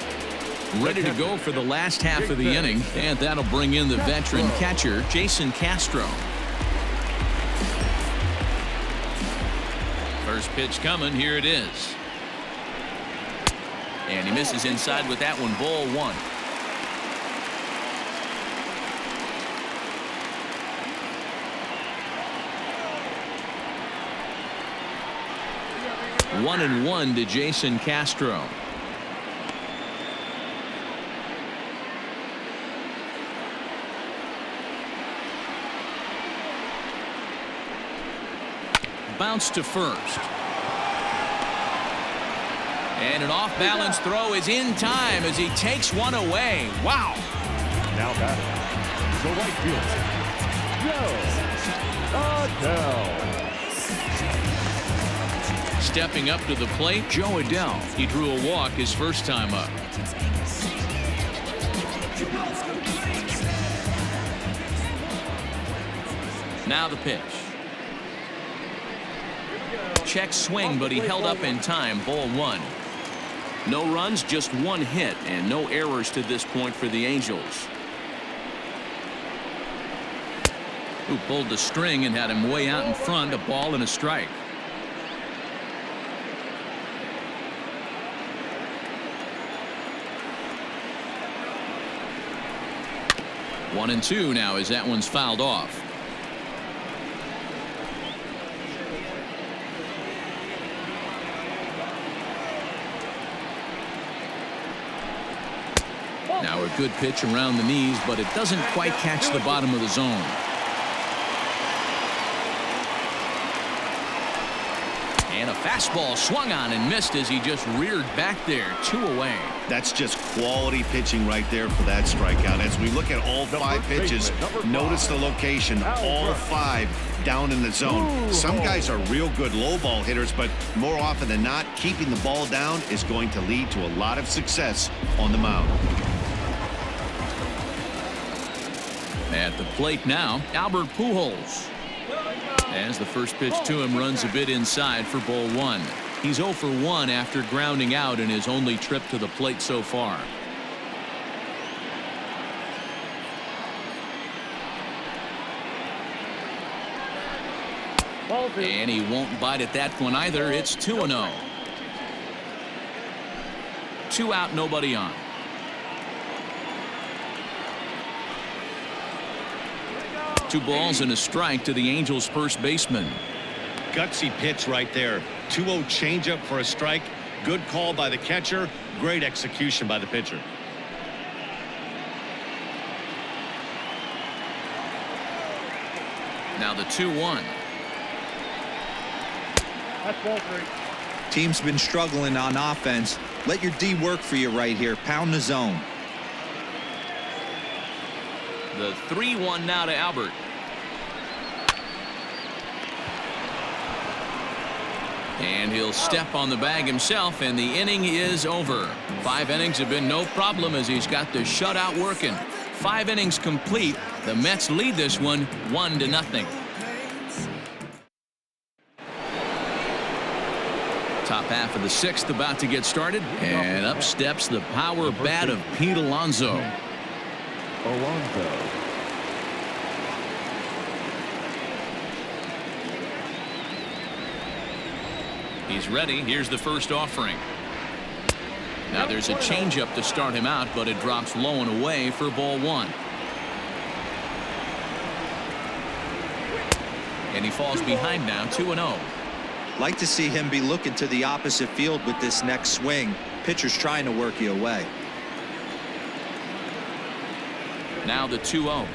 Ready to go for the last half of the inning, and that'll bring in the veteran catcher, Jason Castro. First pitch coming, here it is. And he misses inside with that one, ball 1. One and 1 to Jason Castro. Bounce to first. And an off-balance throw is in time as he takes one away. Wow. now batting, the right fielder, Joe Adell. Stepping up to the plate, Joe Adell. He drew a walk his first time up. Now the pitch. Check swing, but he held up in time. Ball 1. No runs, just 1 hit, and no errors to this point for the Angels. Who pulled the string and had him way out in front, a ball and a strike. One and 2 now as that one's fouled off. Now a good pitch around the knees, but it doesn't quite catch the bottom of the zone. And a fastball swung on and missed as he just reared back there. 2 away. That's just quality pitching right there for that strikeout. As we look at all 5 pitches, notice the location, all 5 down in the zone. Some guys are real good low ball hitters, but more often than not, keeping the ball down is going to lead to a lot of success on the mound. At the plate now, Albert Pujols. As the first pitch to him runs a bit inside for ball 1. He's 0 for 1 after grounding out in his only trip to the plate so far. And he won't bite at that one either. It's 2-0. 2 out, nobody on. Two balls and a strike to the Angels first baseman. Gutsy pitch right there. 2-0 changeup for a strike. Good call by the catcher. Great execution by the pitcher. Now the 2-1. That's ball 3. Team's been struggling on offense. Let your D work for you right here. Pound the zone. The 3-1 now to Albert. And he'll step on the bag himself, and the inning is over. 5 innings have been no problem as he's got the shutout working. 5 innings complete. The Mets lead this one 1-0. Top half of the 6th about to get started, and up steps the power bat of Pete Alonso. Alonso. He's ready. Here's the first offering. Now there's a changeup to start him out, but it drops low and away for ball 1. And he falls behind now, 2-0. Like to see him be looking to the opposite field with this next swing. Pitcher's trying to work you away. Now the 2-0.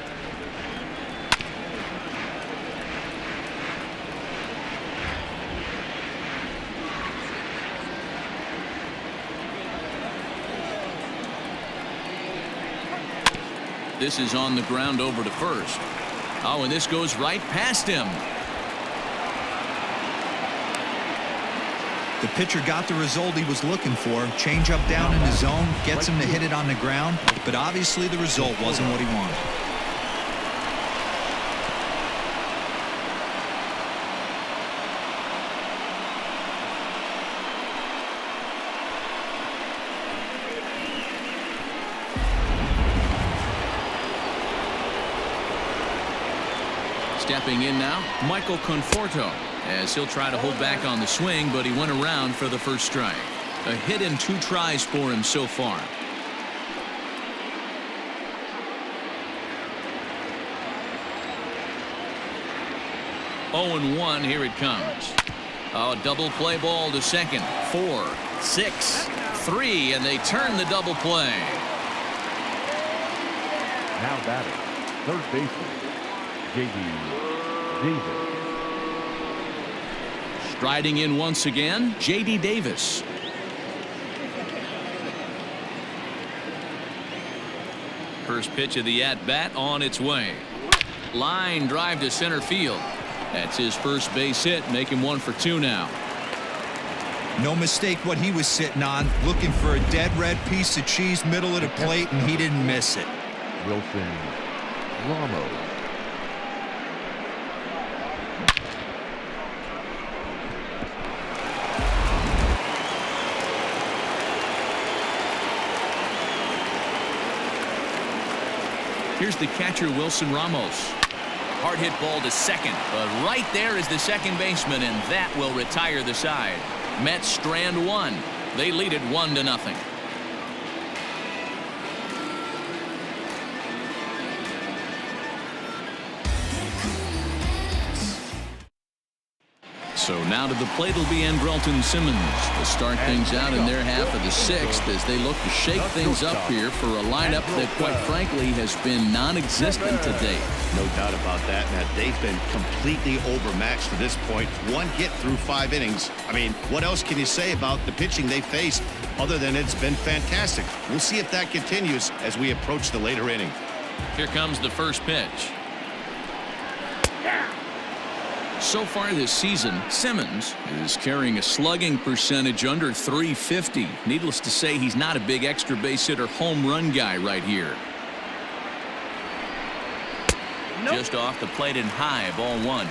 This is on the ground over to first. Oh, and this goes right past him. The pitcher got the result he was looking for. Change up down in his zone, gets him to hit it on the ground, but obviously the result wasn't what he wanted. Stepping in now, Michael Conforto, as he'll try to hold back on the swing, but he went around for the first strike. A hit and 2 tries for him so far. Oh, and 1, here it comes. Oh, double play ball to second. 4, 6, 3, and they turn the double play. Now batting, third baseman, J.D. Davis. Striding in once again, J.D. Davis. First pitch of the at-bat on its way. Line drive to center field. That's his first base hit, make him 1 for 2 now. No mistake what he was sitting on, looking for a dead red piece of cheese middle of the plate, and he didn't miss it. Wilson Ramos. Here's the catcher, Wilson Ramos. Hard hit ball to second, but right there is the second baseman, and that will retire the side. Mets strand 1. They lead it 1-0. So now to the plate will be Andrelton Simmons to start things out in their half of the 6th as they look to shake things up here for a lineup that, quite frankly, has been non-existent to date. No doubt about that, Matt. They've been completely overmatched to this point. 1 hit through 5 innings. I mean, what else can you say about the pitching they faced other than it's been fantastic? We'll see if that continues as we approach the later inning. Here comes the first pitch. So far this season, Simmons is carrying a slugging percentage under .350. Needless to say, he's not a big extra base hitter home run guy right here. Nope. Just off the plate and high, ball 1.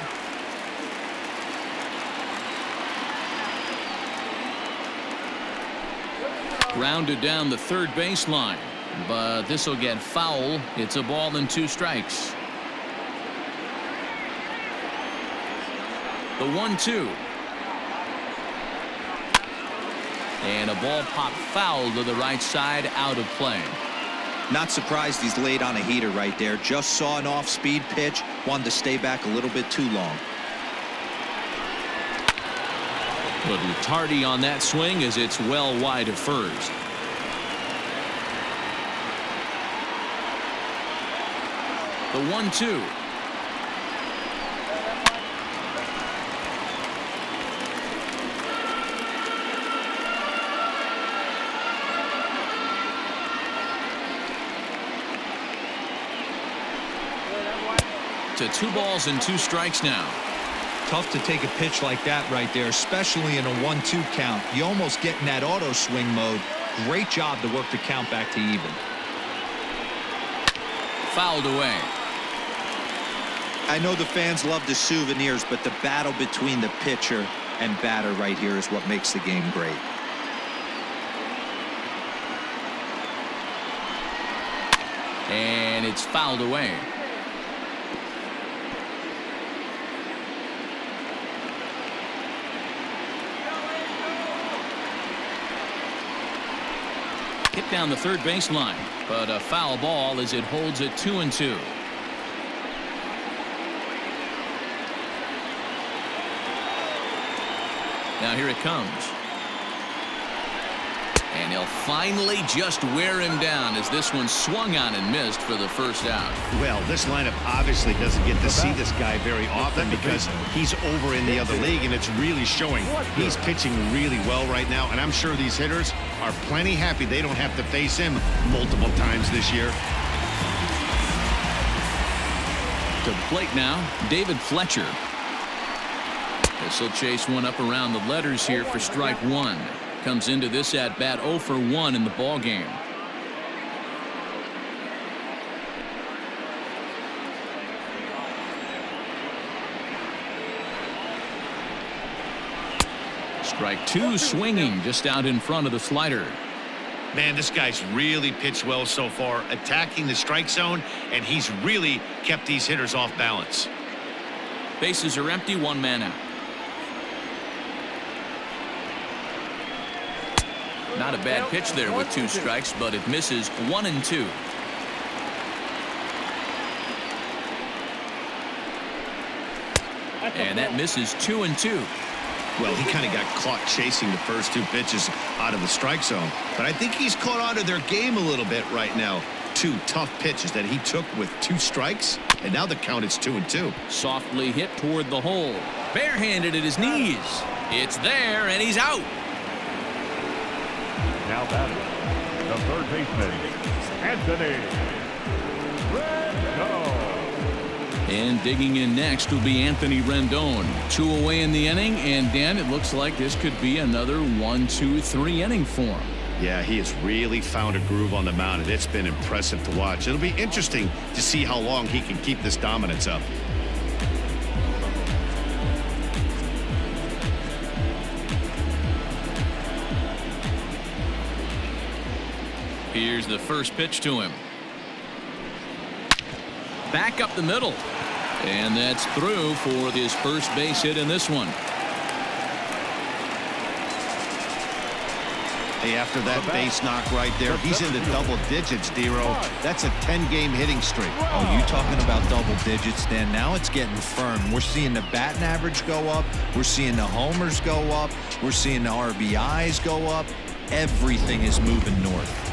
Grounded down the third baseline, but this will get foul. It's a ball and 2 strikes. The 1-2. And a ball popped foul to the right side, out of play. Not surprised he's laid on a heater right there. Just saw an off-speed pitch, wanted to stay back a little bit too long. Little tardy on that swing as it's well wide of first. The 1-2. To 2 balls and 2 strikes now. Tough to take a pitch like that right there, especially in a 1-2 count. You almost get in that auto swing mode. Great job to work the count back to even. Fouled away. I know the fans love the souvenirs, but the battle between the pitcher and batter right here is what makes the game great. And it's fouled away. Hit down the third baseline, but a foul ball as it holds it 2-2. Now here it comes. And he'll finally just wear him down as this one swung on and missed for the first out. Well, this lineup obviously doesn't get to see this guy very often because he's over in the other league, and it's really showing. He's pitching really well right now, and I'm sure these hitters are plenty happy they don't have to face him multiple times this year. To the plate now, David Fletcher. This will chase one up around the letters here for strike 1. Comes into this at bat 0 for 1 in the ball game. Strike 2 swinging just out in front of the slider. Man, this guy's really pitched well so far, attacking the strike zone, and he's really kept these hitters off balance. Bases are empty, 1 man out. Not a bad pitch there with 2 strikes, but it misses 1-2. And that misses 2-2. Well, he kind of got caught chasing the first 2 pitches out of the strike zone, but I think he's caught on to their game a little bit right now. 2 tough pitches that he took with 2 strikes, and now the count is 2-2. Softly hit toward the hole. Barehanded at his knees. It's there, and he's out. Now batting, the third baseman, Anthony Rendon. And digging in next will be Anthony Rendon. 2 away in the inning, and Dan, it looks like this could be another 1-2-3 inning for him. Yeah, he has really found a groove on the mound, and it's been impressive to watch. It'll be interesting to see how long he can keep this dominance up. Here's the first pitch to him. Back up the middle. And that's through for his first base hit in this one. Hey, after that base knock right there, he's into double digits, D-Row. That's a 10-game hitting streak. Oh, you talking about double digits, Dan? Now it's getting firm. We're seeing the batting average go up. We're seeing the homers go up. We're seeing the RBIs go up. Everything is moving north.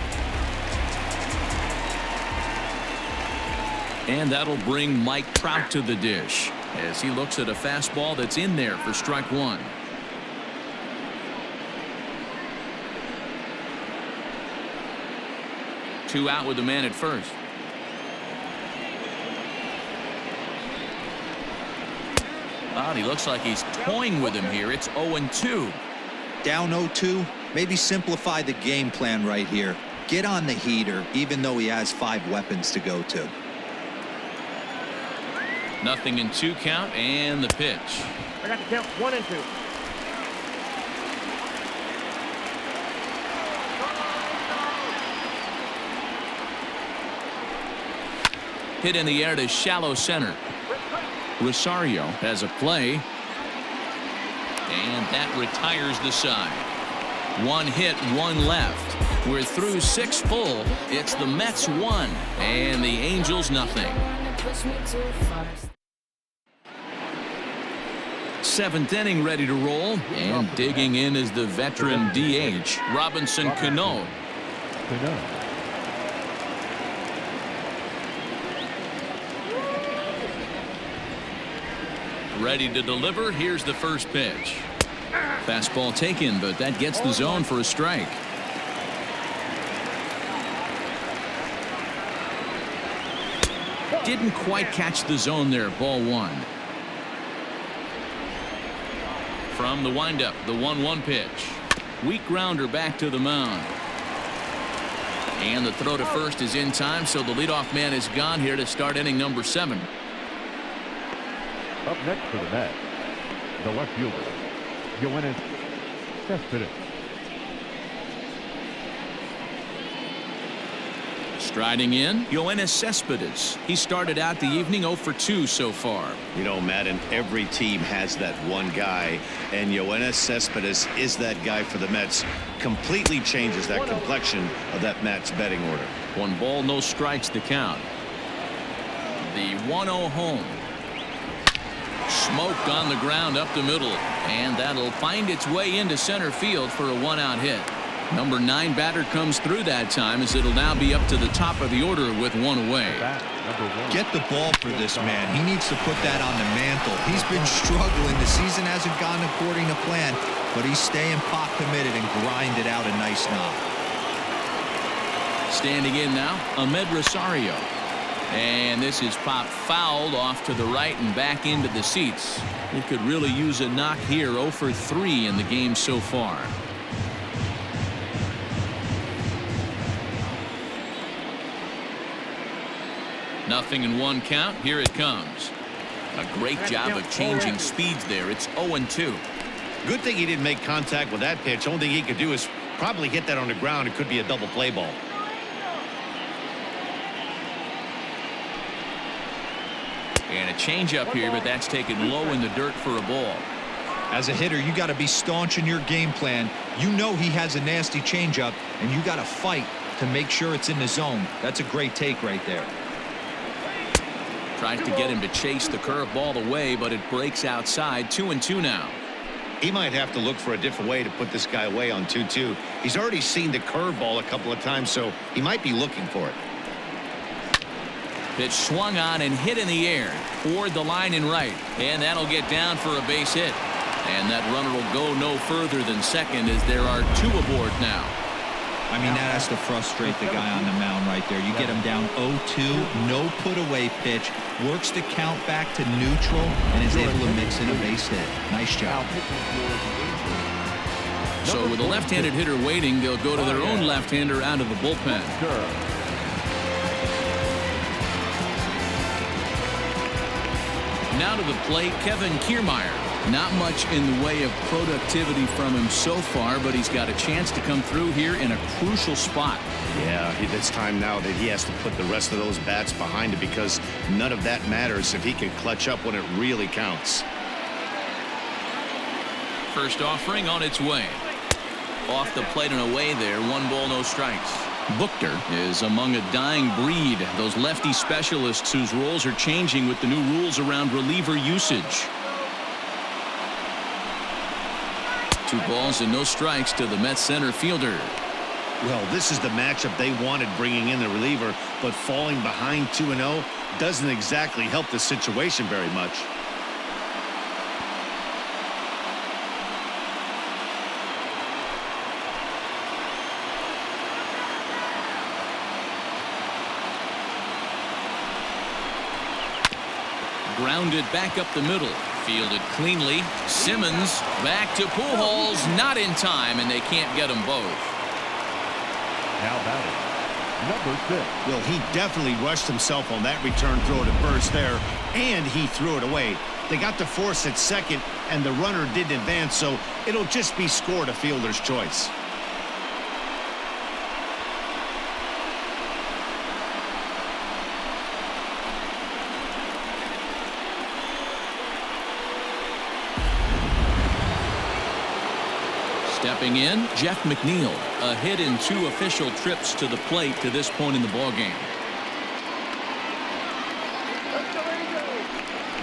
And that'll bring Mike Trout to the dish as he looks at a fastball that's in there for strike 1. Two out with the man at first. Well, he looks like he's toying with him here. It's 0-2. Down 0-2. Maybe simplify the game plan right here. Get on the heater, even though he has 5 weapons to go to. 0-2 count, and the pitch. I got the count 1-2. Hit in the air to shallow center. Rosario has a play. And that retires the side. One hit, one left. We're through 6 full. It's the Mets 1 and the Angels nothing. 7th inning ready to roll, and digging in is the veteran DH, Robinson Cano. Ready to deliver. Here's the first pitch. Fastball taken, but that gets the zone for a strike. Didn't quite catch the zone there. Ball 1. From the windup, the 1-1 pitch. Weak grounder back to the mound. And the throw to first is in time, so the leadoff man is gone here to start inning number 7. Up next for the Mets, the left fielder, Yoenis Cespedes. Striding in, Yoenis Cespedes. He started out the evening 0 for 2 so far. You know, Madden, every team has that one guy, and Yoenis Cespedes is that guy for the Mets. Completely changes that complexion of that Mets betting order. 1 ball, no strikes to count. The 1-0 home. Smoked on the ground up the middle, and that'll find its way into center field for a 1-out hit. Number 9 batter comes through that time, as it'll now be up to the top of the order with 1 away. Get the ball for this man. He needs to put that on the mantle. He's been struggling. The season hasn't gone according to plan, but he's staying pot committed and grinded out a nice knock. Standing in now, Ahmed Rosario. And this is popped fouled off to the right and back into the seats. He could really use a knock here. 0 for 3 in the game so far. Nothing in 1 count. Here it comes. A great job of changing speeds there. It's 0-2. Good thing he didn't make contact with that pitch. Only thing he could do is probably hit that on the ground. It could be a double play ball. And a changeup here, but that's taken low in the dirt for a ball. As a hitter, you got to be staunch in your game plan. You know he has a nasty changeup, and you got to fight to make sure it's in the zone. That's a great take right there. Tried to get him to chase the curveball away, but it breaks outside. 2-2 now. He might have to look for a different way to put this guy away on 2-2. He's already seen the curveball a couple of times, so he might be looking for it. Pitch swung on and hit in the air toward the line and right, and that'll get down for a base hit. And that runner will go no further than second, as there are 2 aboard now. I mean, that has to frustrate the guy on the mound right there. You get him down 0-2, no put away pitch, works the count back to neutral, and is able to mix in a base hit. Nice job. So with a left-handed hitter waiting, they'll go to their own left-hander out of the bullpen. Now to the plate, Kevin Kiermaier. Not much in the way of productivity from him so far, but he's got a chance to come through here in a crucial spot. Yeah, it's time now that he has to put the rest of those bats behind it, because none of that matters if he can clutch up when it really counts. First offering on its way. Off the plate and away there. 1 ball, no strikes. Buchter is among a dying breed. Those lefty specialists whose roles are changing with the new rules around reliever usage. 2 balls and no strikes to the Mets center fielder. Well, this is the matchup they wanted, bringing in the reliever, but falling behind 2-0 doesn't exactly help the situation very much. Grounded back up the middle. Fielded cleanly. Simmons back to Pujols. Not in time, and they can't get them both. Now batting, number 6. Well, he definitely rushed himself on that return throw to first there, and he threw it away. They got to force at second, and the runner didn't advance, so it'll just be scored a fielder's choice. Stepping in, Jeff McNeil. A hit in 2 official trips to the plate to this point in the ballgame.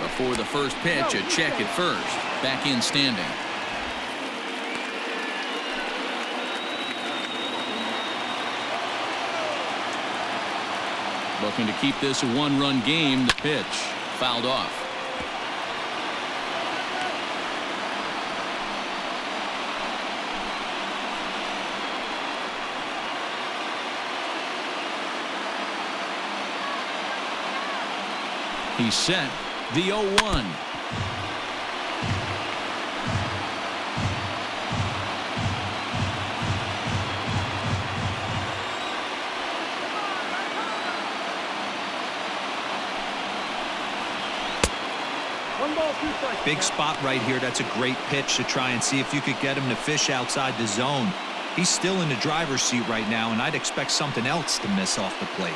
Before the first pitch, a check at first. Back in standing. Looking to keep this a 1-run game. The pitch fouled off. He's set. The 0-1. Big spot right here. That's a great pitch to try and see if you could get him to fish outside the zone. He's still in the driver's seat right now, and I'd expect something else to miss off the plate.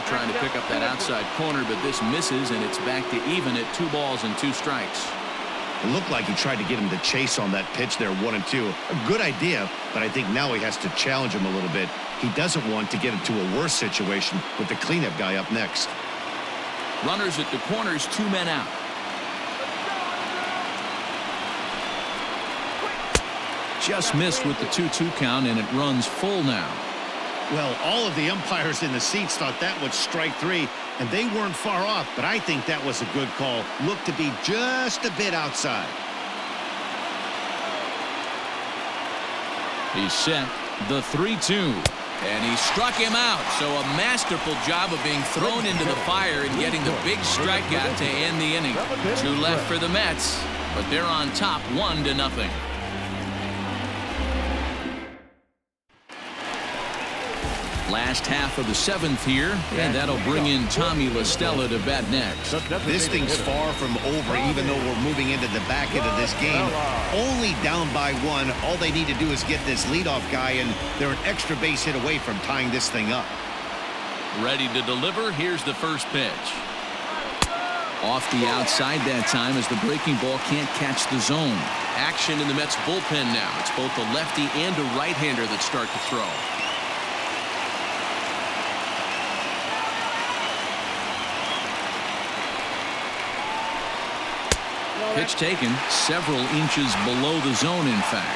Trying to pick up that outside corner, but this misses, and it's back to even at 2 balls and 2 strikes. It looked like he tried to get him to chase on that pitch there, 1-2. A good idea, but I think now he has to challenge him a little bit. He doesn't want to get into a worse situation with the cleanup guy up next. Runners at the corners, 2 men out. Just missed with the 2-2 count, and it runs full now. Well, all of the umpires in the seats thought that was strike 3, and they weren't far off, but I think that was a good call. Looked to be just a bit outside. He's set. The 3-2. And he struck him out. So a masterful job of being thrown into the fire and getting the big strikeout to end the inning. 2 left for the Mets, but they're on top 1-0. Last half of the 7th here, and that'll bring in Tommy La Stella to bat next. This thing's far from over, even though we're moving into the back end of this game. Only down by 1. All they need to do is get this leadoff guy, and they're an extra base hit away from tying this thing up. Ready to deliver. Here's the first pitch. Off the outside that time as the breaking ball can't catch the zone. Action in the Mets bullpen now. It's both a lefty and a right-hander that start to throw. Pitch taken several inches below the zone, in fact.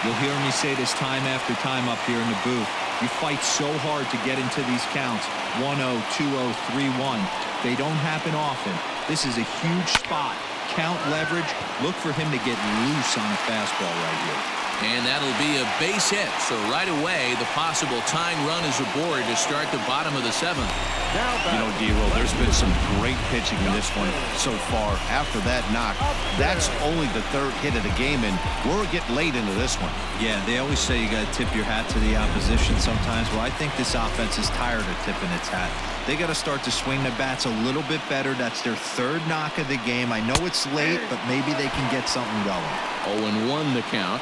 You'll hear me say this time after time up here in the booth. You fight so hard to get into these counts. 1-0, 2-0, 3-1. They don't happen often. This is a huge spot. Count leverage. Look for him to get loose on a fastball right here. And that'll be a base hit. So right away, the possible tying run is aboard to start the bottom of the 7th. You know, D-Roll, there's been some great pitching in this one so far. After that knock, that's only the 3rd hit of the game, and we're getting late into this one. Yeah, they always say you got to tip your hat to the opposition sometimes. Well, I think this offense is tired of tipping its hat. They got to start to swing the bats a little bit better. That's their 3rd knock of the game. I know it's late, but maybe they can get something going. 0-1 the count.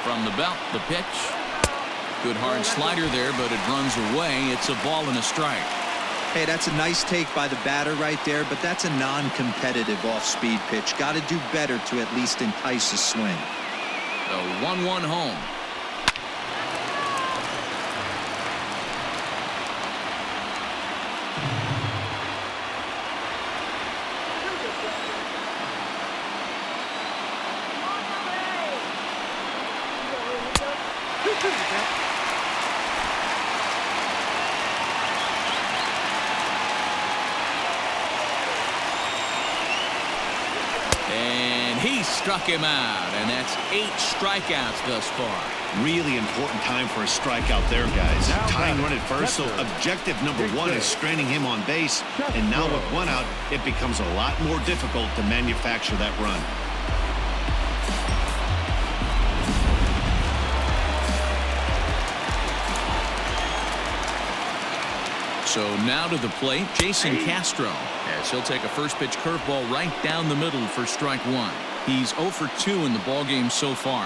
From the belt, the pitch. Good hard slider there, but it runs away. It's a ball and a strike. Hey, that's a nice take by the batter right there, but that's a non-competitive off-speed pitch. Got to do better to at least entice a swing. The 1-1 home. And he struck him out, and that's 8 strikeouts thus far. Really important time for a strikeout there, guys. Tying run at first, so objective number 1 is stranding him on base, and now with 1 out, it becomes a lot more difficult to manufacture that run. So now to the plate, Jason Castro, as he'll take a first pitch curveball right down the middle for strike one. He's 0 for 2 in the ballgame so far.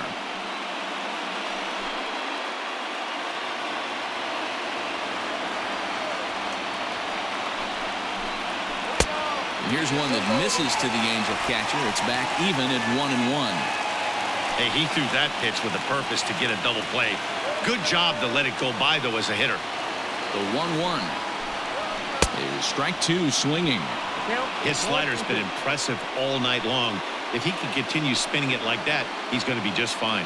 And here's one that misses to the Angel catcher. It's back even at 1-1. Hey, he threw that pitch with a purpose to get a double play. Good job to let it go by, though, as a hitter. The 1-1 is strike two swinging. His slider's been impressive all night long. If he can continue spinning it like that, he's going to be just fine.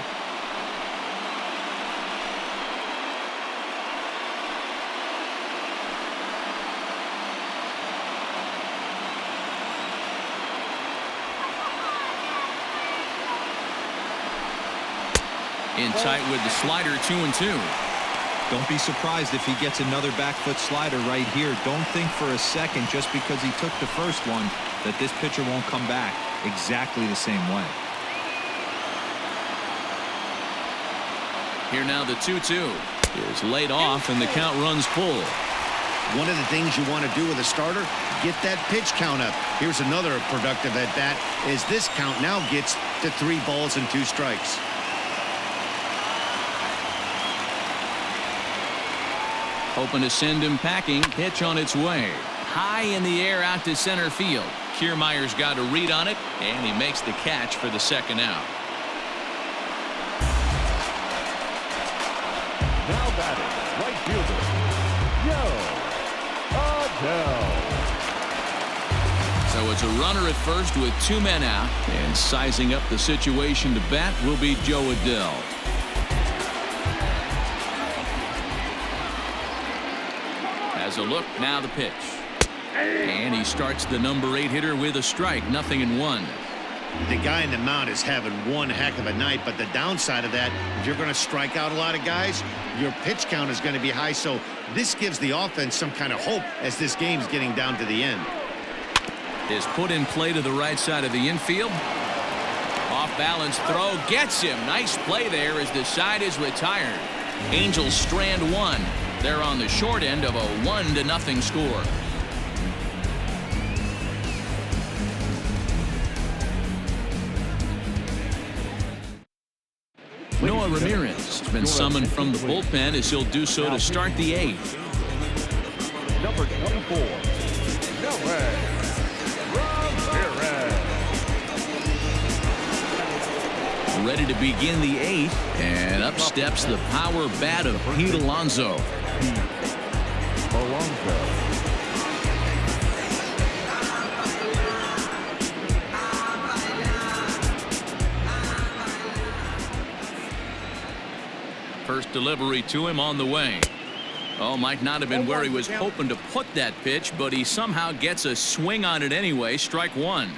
In tight with the slider, 2-2. Don't be surprised if he gets another back foot slider right here. Don't think for a second, just because he took the first one, that this pitcher won't come back exactly the same way. Here now the 2-2 is laid off and the count runs full. One of the things you want to do with a starter, get that pitch count up. Here's another productive at bat as this count now gets to 3 balls and 2 strikes. Hoping to send him packing. Pitch on its way. High in the air out to center field. Kiermaier's got a read on it, and he makes the catch for the second out. Now batting, right fielder, Adell. So it's a runner at first with 2 men out, and sizing up the situation to bat will be Joe Adell. As a look, now the pitch. And he starts the number 8 hitter with a strike, 0-1. The guy in the mound is having one heck of a night, but the downside of that, if you're going to strike out a lot of guys, your pitch count is going to be high. So this gives the offense some kind of hope as this game's getting down to the end. Is put in play to the right side of the infield. Off balance throw gets him. Nice play there as the side is retired. Angels strand one. They're on the short end of a 1-0 score. Noah Ramirez has been summoned from the bullpen as he'll do so to start the 8th. Number 24, Noah Ramirez. Ready to begin the 8th, and up steps the power bat of Pete Alonso. Alonso. First delivery to him on the way. Oh, might not have been where he was hoping to put that pitch, but he somehow gets a swing on it anyway. Strike one.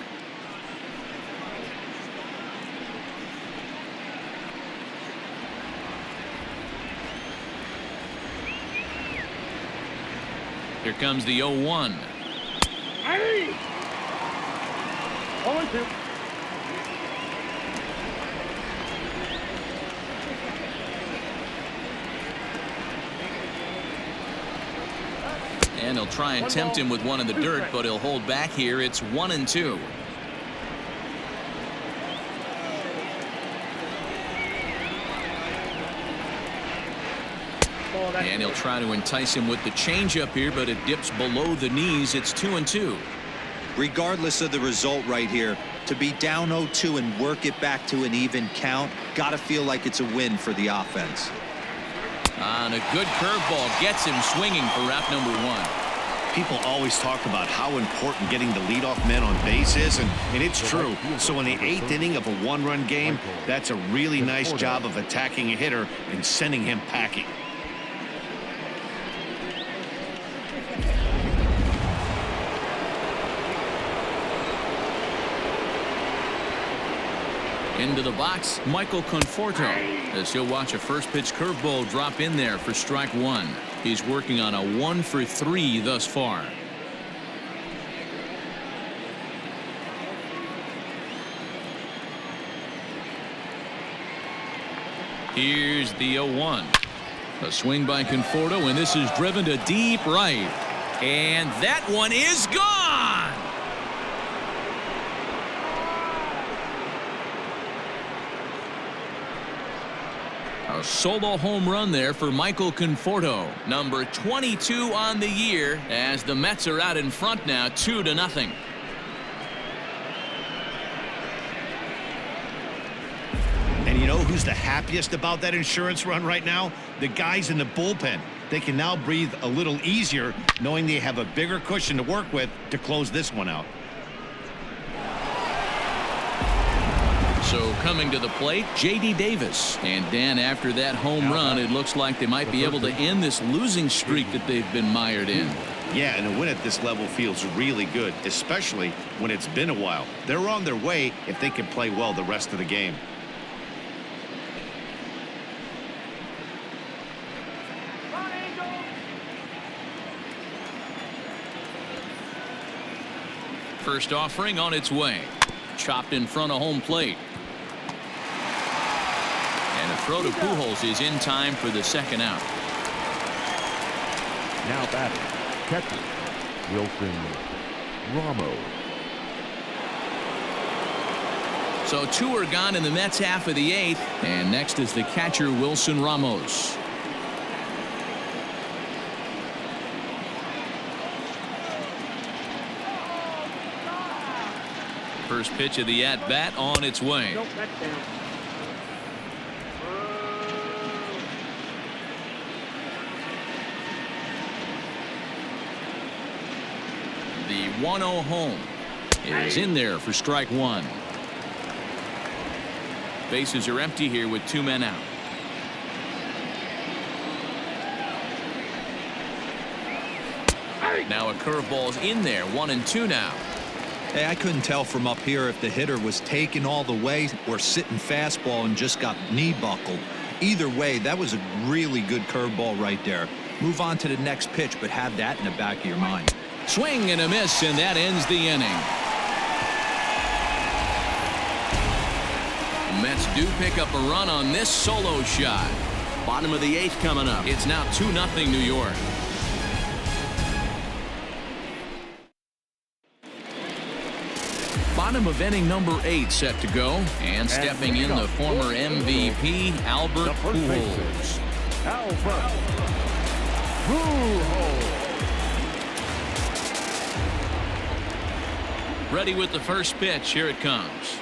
Here comes the 0-1. Hey! 0-2. And he'll try and tempt him with one in the dirt, but he'll hold back here. It's 1-2. And he'll try to entice him with the changeup here, but it dips below the knees. It's 2-2. Regardless of the result right here, to be down 0-2 and work it back to an even count, gotta feel like it's a win for the offense. On a good curveball gets him swinging for route number 1. People always talk about how important getting the leadoff man on base is, and it's true. So in the 8th inning of a 1-run game, that's a really nice job of attacking a hitter and sending him packing. Into the box, Michael Conforto, as he'll watch a first pitch curveball drop in there for strike one. He's working on a 1 for 3 thus far. Here's the 0-1. A swing by Conforto, and this is driven to deep right. And that one is gone. A solo home run there for Michael Conforto, number 22 on the year, as the Mets are out in front now 2-0. And you know who's the happiest about that insurance run right now? The guys in the bullpen. They can now breathe a little easier knowing they have a bigger cushion to work with to close this one out. So coming to the plate, J.D. Davis. And Dan, after that home run, it looks like they might be able to end this losing streak that they've been mired in. Yeah, and a win at this level feels really good, especially when it's been a while. They're on their way if they can play well the rest of the game. First offering on its way. Chopped in front of home plate. And a throw to Pujols is in time for the second out. Now batting, catcher, Wilson Ramos. So 2 are gone in the Mets half of the 8th. And next is the catcher, Wilson Ramos. First pitch of the at-bat on its way. Nope, that's down. The 1-0 home is in there for strike one. Bases are empty here with 2 men out. Now a curveball's in there, 1-2 now. Hey, I couldn't tell from up here if the hitter was taken all the way or sitting fastball and just got knee buckled. Either way, that was a really good curveball right there. Move on to the next pitch, but have that in the back of your mind. Swing and a miss, and that ends the inning. The Mets do pick up a run on this solo shot. Bottom of the 8th coming up. It's now 2-0 New York. Bottom of inning number 8 set to go, and stepping in the former MVP Albert Pujols. Albert Pujols. Ready with the first pitch. Here it comes.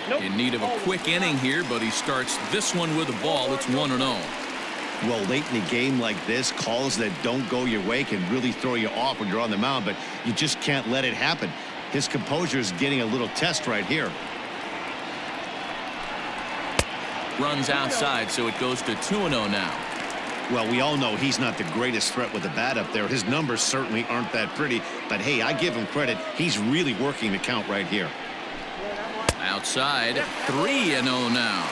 Nope. In need of a quick inning here, but he starts this one with a ball. It's 1-0. Well, late in the game like this, calls that don't go your way can really throw you off when you're on the mound, but you just can't let it happen. His composure is getting a little test right here. Runs outside, so it goes to 2-0 now. Well, we all know he's not the greatest threat with the bat up there. His numbers certainly aren't that pretty, but hey, I give him credit. He's really working the count right here. Outside, 3-0 now.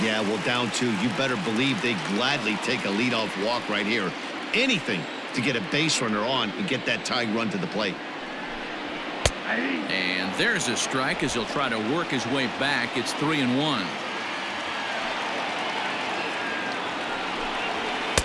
Yeah, well, down 2. You better believe they gladly take a leadoff walk right here. Anything to get a base runner on and get that tying run to the plate. And there's a strike as he'll try to work his way back. It's 3-1.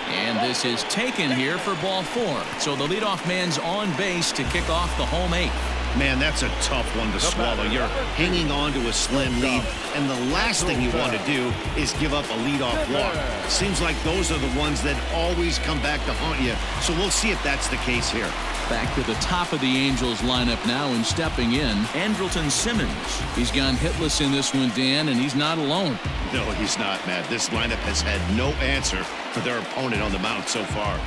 And this is taken here for ball 4. So the leadoff man's on base to kick off the home 8th. Man, that's a tough one to swallow. You're hanging on to a slim lead, and the last thing you want to do is give up a leadoff walk. Seems like those are the ones that always come back to haunt you, so we'll see if that's the case here. Back to the top of the Angels lineup now, and stepping in, Andrelton Simmons. He's gone hitless in this one, Dan, and he's not alone. No, he's not, Matt. This lineup has had no answer for their opponent on the mound so far.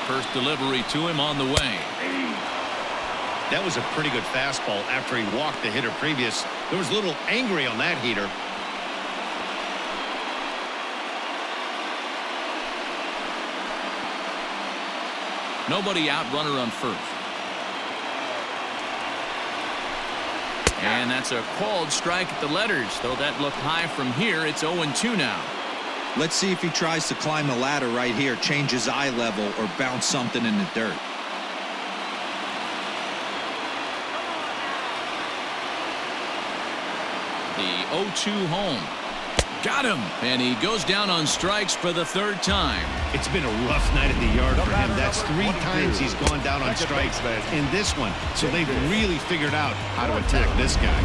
First delivery to him on the way. That was a pretty good fastball after he walked the hitter previous. There was a little angry on that heater. Nobody out, runner on first. And that's a called strike at the letters. Though that looked high from here, it's 0-2 now. Let's see if he tries to climb the ladder right here, change his eye level, or bounce something in the dirt. The 0-2 home. Got him. And he goes down on strikes for the third time. It's been a rough night at the yard for him. That's 3 times he's gone down on strikes in this one. So they've really figured out how to attack this guy.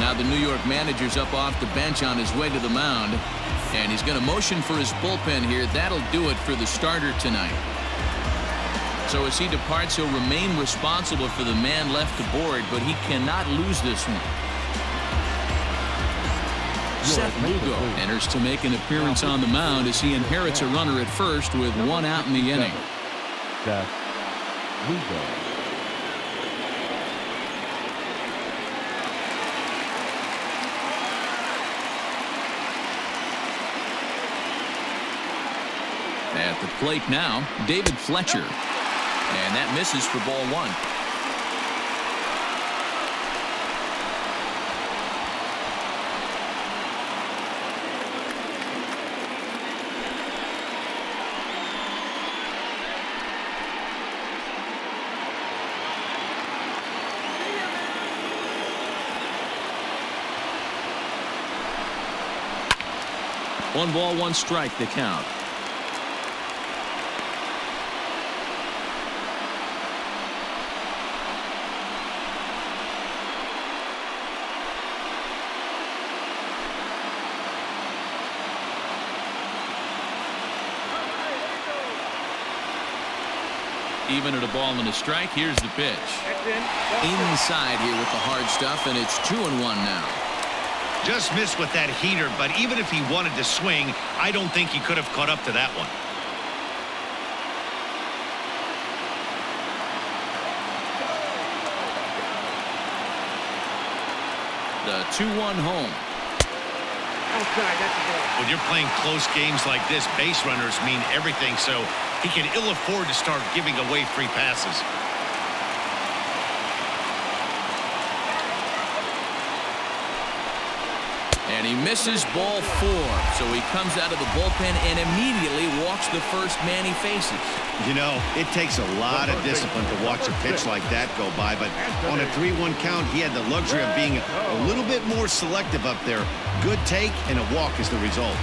Now the New York manager's up off the bench on his way to the mound. And he's going to motion for his bullpen here. That'll do it for the starter tonight. So as he departs, he'll remain responsible for the man left aboard, but he cannot lose this one. Seth Lugo enters to make an appearance on the mound as he inherits a runner at first with 1 out in the inning. Seth Lugo. At the plate now, David Fletcher. And that misses for ball 1. One ball, 1 strike, the count. Even at a ball and a strike, here's the pitch. Inside here with the hard stuff, and it's 2-1 now. Just missed with that heater, but even if he wanted to swing, I don't think he could have caught up to that one. The 2-1 home. Outside, that's a ball. When you're playing close games like this, base runners mean everything, so he can ill afford to start giving away free passes. And he misses ball 4. So he comes out of the bullpen and immediately walks the first man he faces. You know, it takes a lot of discipline to watch a pitch like that go by, but on a 3-1 count, he had the luxury of being a little bit more selective up there. Good take and a walk is the result.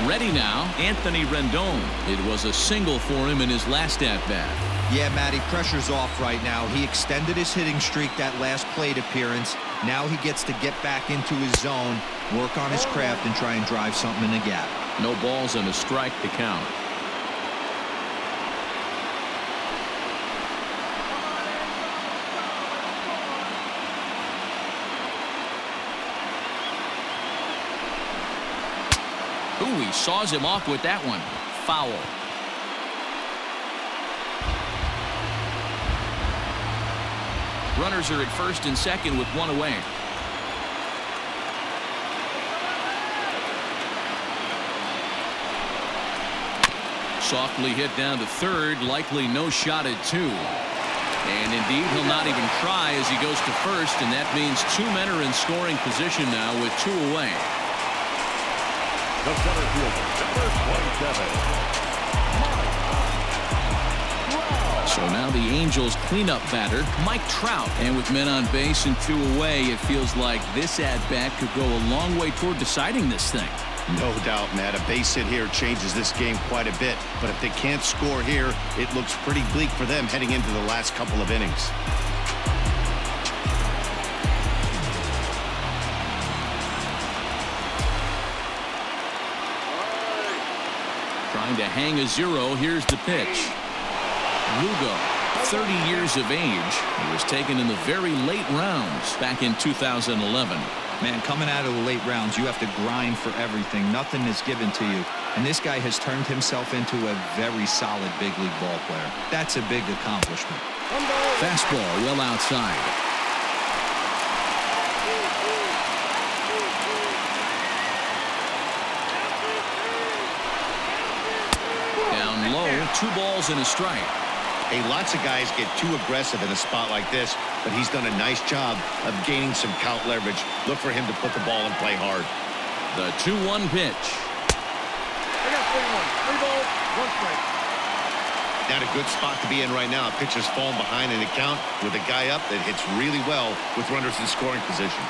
Ready now, Anthony Rendon. It was a single for him in his last at-bat. Yeah, Matty, pressure's off right now. He extended his hitting streak that last plate appearance. Now he gets to get back into his zone, work on his craft, and try and drive something in the gap. No balls and a strike to count. Ooh, he saws him off with that one. Foul. Runners are at first and second with 1 away. Softly hit down to third, likely no shot at 2. And indeed, he'll not even try as he goes to first, and that means 2 men are in scoring position now with 2 away. The center fielder, number 27. So now the Angels cleanup batter, Mike Trout. And with men on base and 2 away, it feels like this at-bat could go a long way toward deciding this thing. No doubt, Matt. A base hit here changes this game quite a bit. But if they can't score here, it looks pretty bleak for them heading into the last couple of innings. Trying to hang a 0. Here's the pitch. Lugo, 30 years of age. He was taken in the very late rounds back in 2011. Man, coming out of the late rounds, you have to grind for everything. Nothing is given to you. And this guy has turned himself into a very solid big league ball player. That's a big accomplishment. Fastball well outside. Down low, 2 balls and a strike. Hey, lots of guys get too aggressive in a spot like this, but he's done a nice job of gaining some count leverage. Look for him to put the ball and play hard. The 2-1 pitch. I got 3-1. 3 balls, 1 strike. Not a good spot to be in right now. Pitcher's falling behind in the count with a guy up that hits really well with runners in scoring position.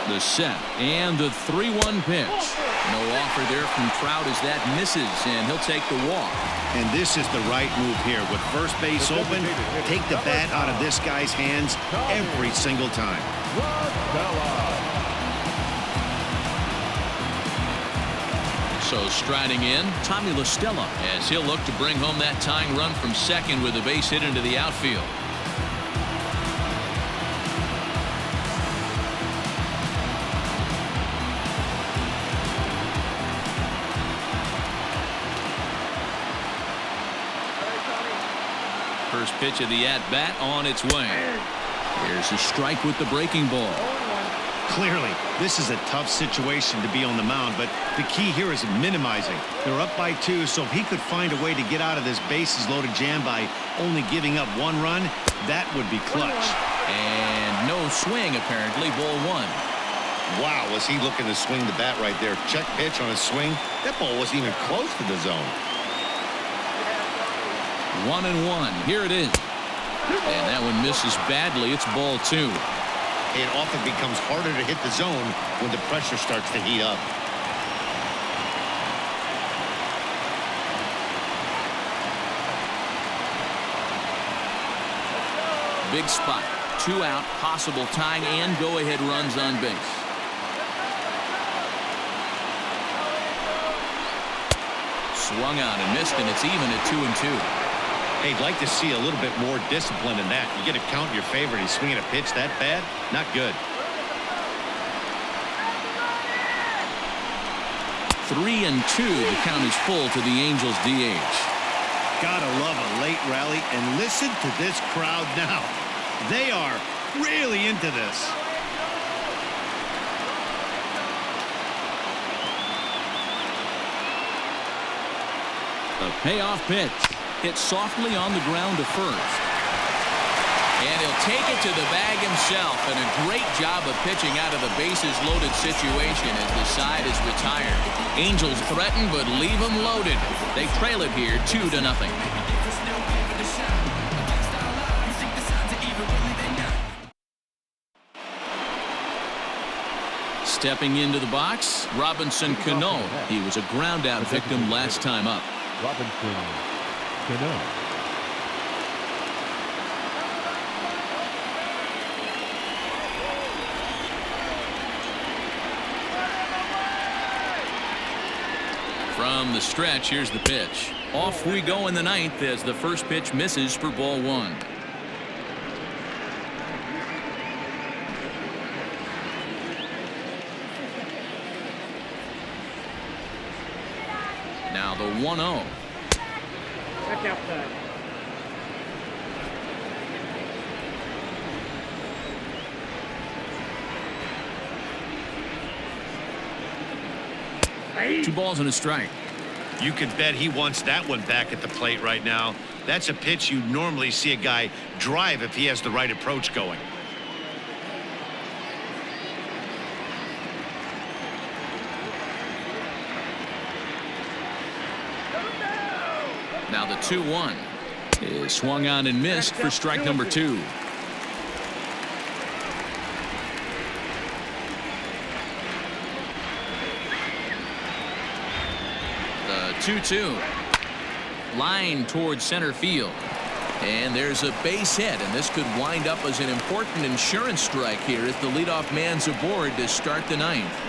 The set and the 3-1 pitch. No offer there from Trout as that misses, and he'll take the walk. And this is the right move here. With first base open, take the bat out of this guy's hands every single time. So striding in, Tommy La Stella, as he'll look to bring home that tying run from second with a base hit into the outfield. First pitch of the at-bat on its way. Here's a strike with the breaking ball. Clearly, this is a tough situation to be on the mound, but the key here is minimizing. They're up by 2, so if he could find a way to get out of this bases-loaded jam by only giving up 1 run, that would be clutch. And no swing, apparently. Ball 1. Wow, was he looking to swing the bat right there. Check pitch on a swing. That ball wasn't even close to the zone. 1-1. Here it is. And that one misses badly. It's ball 2. It often becomes harder to hit the zone when the pressure starts to heat up. Big spot. 2 out. Possible tying and go-ahead runs on base. Swung on and missed, and it's even at 2-2. Hey, I'd like to see a little bit more discipline in that. You get a count in your favor and he's swinging a pitch that bad? Not good. 3-2. The count is full to the Angels DH. Gotta love a late rally, and listen to this crowd now. They are really into this. The payoff pitch. Hit softly on the ground to first. And he'll take it to the bag himself. And a great job of pitching out of the bases-loaded situation as the side is retired. Angels threaten, but leave them loaded. They trail it here 2-0. Stepping into the box, Robinson Cano. He was a ground-out victim last time up. Robinson Cano. From the stretch, here's the pitch. Off we go in the 9th as the first pitch misses for ball 1. Now the 1-0. Check outside. Hey. 2 balls and a strike. You can bet he wants that one back at the plate right now. That's a pitch you normally see a guy drive if he has the right approach going. Now the 2-1 is swung on and missed for strike number 2. The 2-2 line towards center field. And there's a base hit, and this could wind up as an important insurance strike here as the leadoff man's aboard to start the 9th.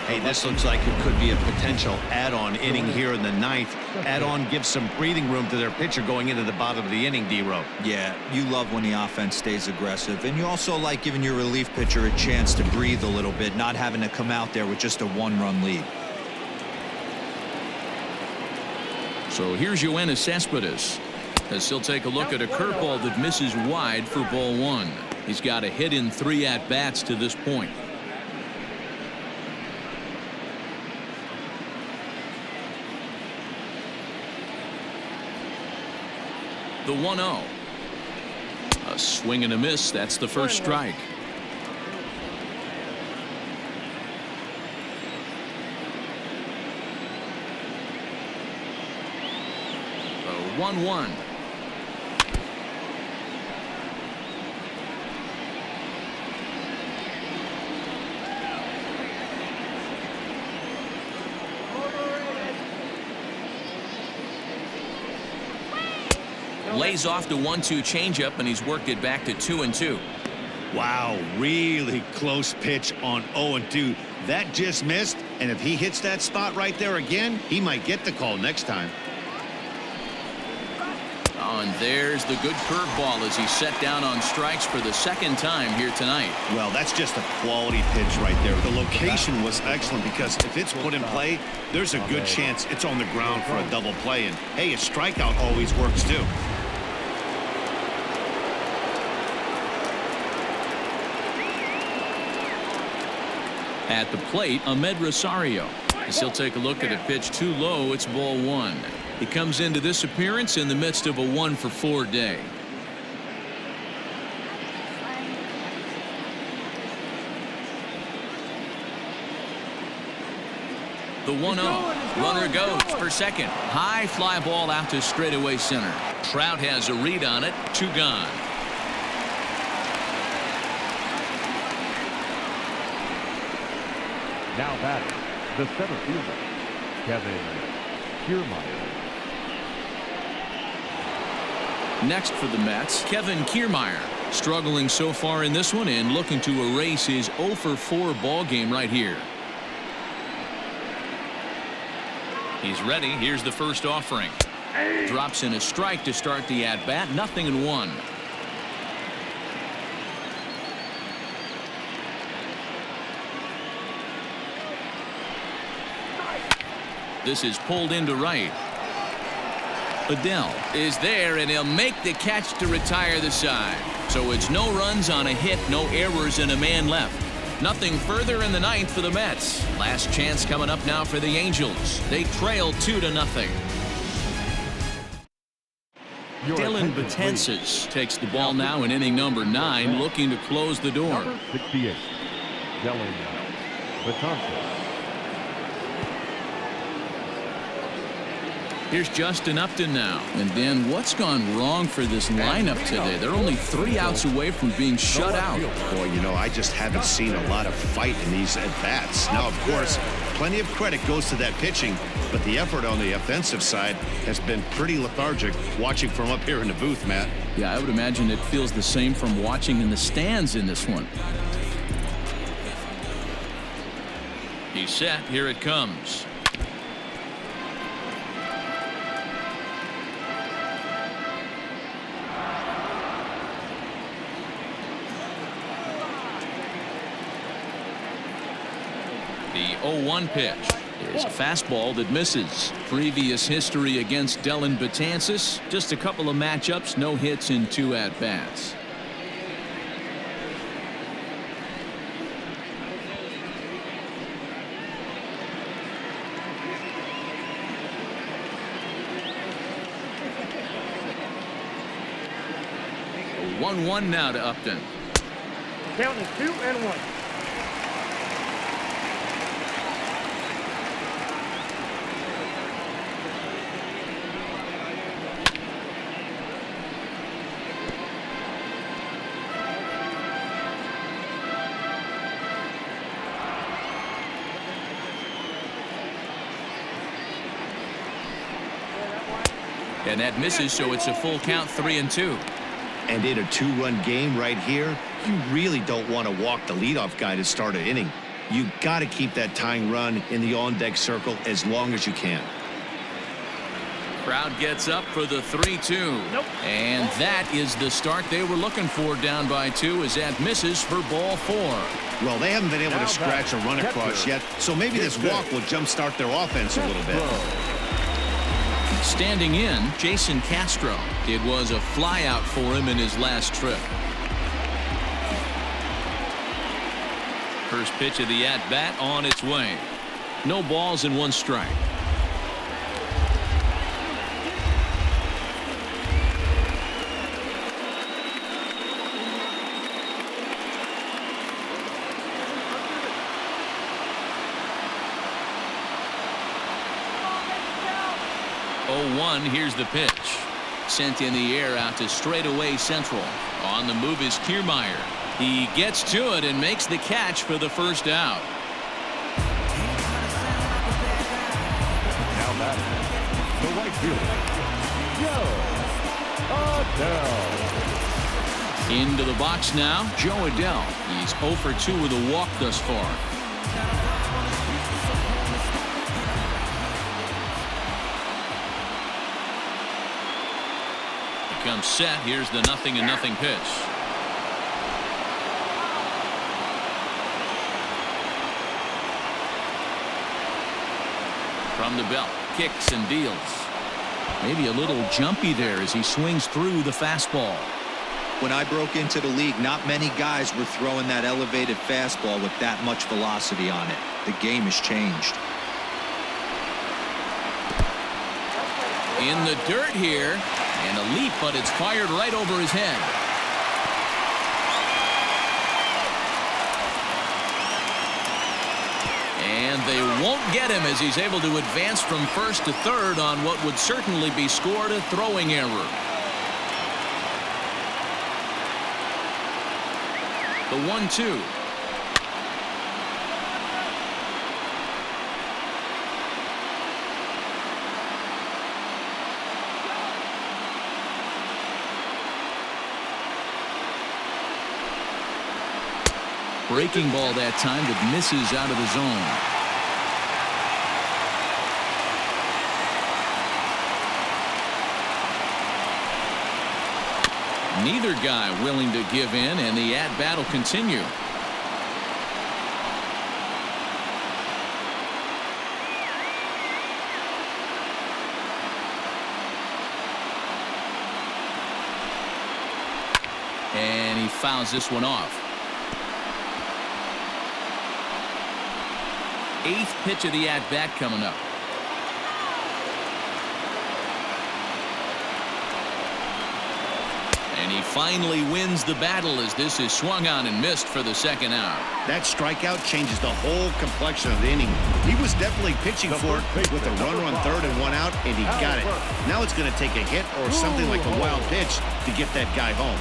Hey, this looks like it could be a potential add-on inning here in the 9th. Add-on gives some breathing room to their pitcher going into the bottom of the inning, D-Row. Yeah, you love when the offense stays aggressive, and you also like giving your relief pitcher a chance to breathe a little bit, not having to come out there with just a 1-run lead. So here's Yoenis Cespedes as he'll take a look at a curveball that misses wide for ball 1. He's got a hit in 3 at-bats to this point. The 1-0. A swing and a miss. That's the first strike. 1-1. Lays off the 1-2 changeup, and he's worked it back to 2-2. Wow, really close pitch on 0-2. That just missed, and if he hits that spot right there again, he might get the call next time. Oh, and there's the good curveball as he's set down on strikes for the second time here tonight. Well, that's just a quality pitch right there. The location was excellent because if it's put in play, there's a good chance it's on the ground for a double play. And, hey, a strikeout always works, too. At the plate, Ahmed Rosario. As he'll take a look at a pitch too low, it's ball 1. He comes into this appearance in the midst of a 1-for-4 day. The 1-0. Runner goes for second. High fly ball out to straightaway center. Trout has a read on it. 2 gone. Now batting, the center fielder, Kevin Kiermaier. Next for the Mets, Kevin Kiermaier. Struggling so far in this one and looking to erase his 0-for-4 ball game right here. He's ready. Here's the first offering. Drops in a strike to start the at-bat. 0-1. This is pulled into right. Adele is there, and he'll make the catch to retire the side. So it's no runs on a hit, no errors, and a man left. Nothing further in the ninth for the Mets. Last chance coming up now for the Angels. They trail 2-0. Dylan Betances takes the ball now in inning number 9, looking to close the door. Number 68, Dylan Betances. Here's Justin Upton now. And Dan, what's gone wrong for this lineup today? They're only 3 outs away from being shut out. Boy, you know, I just haven't seen a lot of fight in these at-bats. Now, of course, plenty of credit goes to that pitching, but the effort on the offensive side has been pretty lethargic watching from up here in the booth, Matt. Yeah, I would imagine it feels the same from watching in the stands in this one. He's set. Here it comes. The 0-1 pitch is a fastball that misses. Previous history against Dylan Betances, just a couple of matchups, no hits in 2 at-bats. A 1-1 now to Upton. Count is 2-1. And that misses, so it's a full count, 3-2. And in a 2-run game right here, you really don't want to walk the leadoff guy to start an inning. You got to keep that tying run in the on-deck circle as long as you can. Crowd gets up for the 3-2. Nope. And that is the start they were looking for, down by 2, as that misses for ball 4. Well, they haven't been able to scratch a run across yet, so maybe this walk will jumpstart their offense a little bit. Standing in, Jason Castro. It was a flyout for him in his last trip. First pitch of the at-bat on its way. No balls and 1 strike. Oh, 1, here's the pitch. Sent in the air out to straightaway central. On the move is Kiermaier. He gets to it and makes the catch for the first out. Now batting, the right fielder, Joe Adell. Into the box now, Joe Adell. He's 0 for 2 with a walk thus far. Comes set. Here's the 0-0 pitch. From the belt, kicks and deals. Maybe a little jumpy there as he swings through the fastball. When I broke into the league, not many guys were throwing that elevated fastball with that much velocity on it. The game has changed. In the dirt here. And a leap, but it's fired right over his head. And they won't get him as he's able to advance from first to third on what would certainly be scored a throwing error. The 1-2. Breaking ball that time that misses out of the zone. Neither guy willing to give in, and the at-bat will continue. And he fouls this one off. 8th pitch of the at-bat coming up. And he finally wins the battle as this is swung on and missed for the second out. That strikeout changes the whole complexion of the inning. He was definitely pitching for it with a runner on third and 1 out, and he got it. Now it's going to take a hit or something like a wild pitch to get that guy home.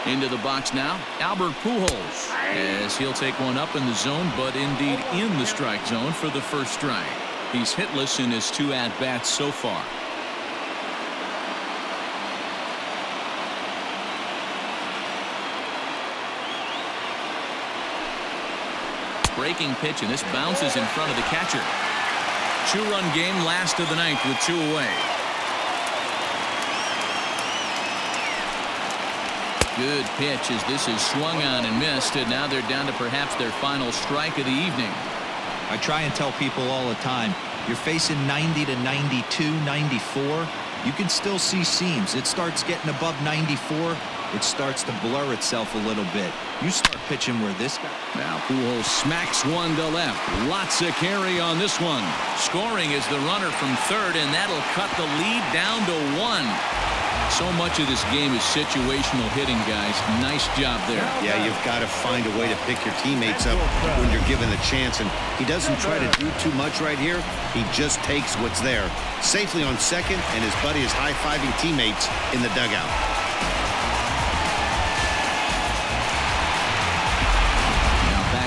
Into the box now, Albert Pujols, as he'll take one up in the zone, but indeed in the strike zone for the first strike. He's hitless in his 2 at-bats so far. Breaking pitch, and this bounces in front of the catcher. 2-run game, last of the 9th with 2 away. Good pitch as this is swung on and missed, and now they're down to perhaps their final strike of the evening. I try and tell people all the time, you're facing 90 to 92, 94. You can still see seams. It starts getting above 94. It starts to blur itself a little bit. You start pitching where this guy. Now Pujols smacks one to left. Lots of carry on this one. Scoring is the runner from third, and that'll cut the lead down to 1. So much of this game is situational hitting, guys. Nice job there. Yeah, you've got to find a way to pick your teammates up when you're given the chance, and he doesn't try to do too much right here. He just takes what's there. Safely on second, and his buddy is high-fiving teammates in the dugout.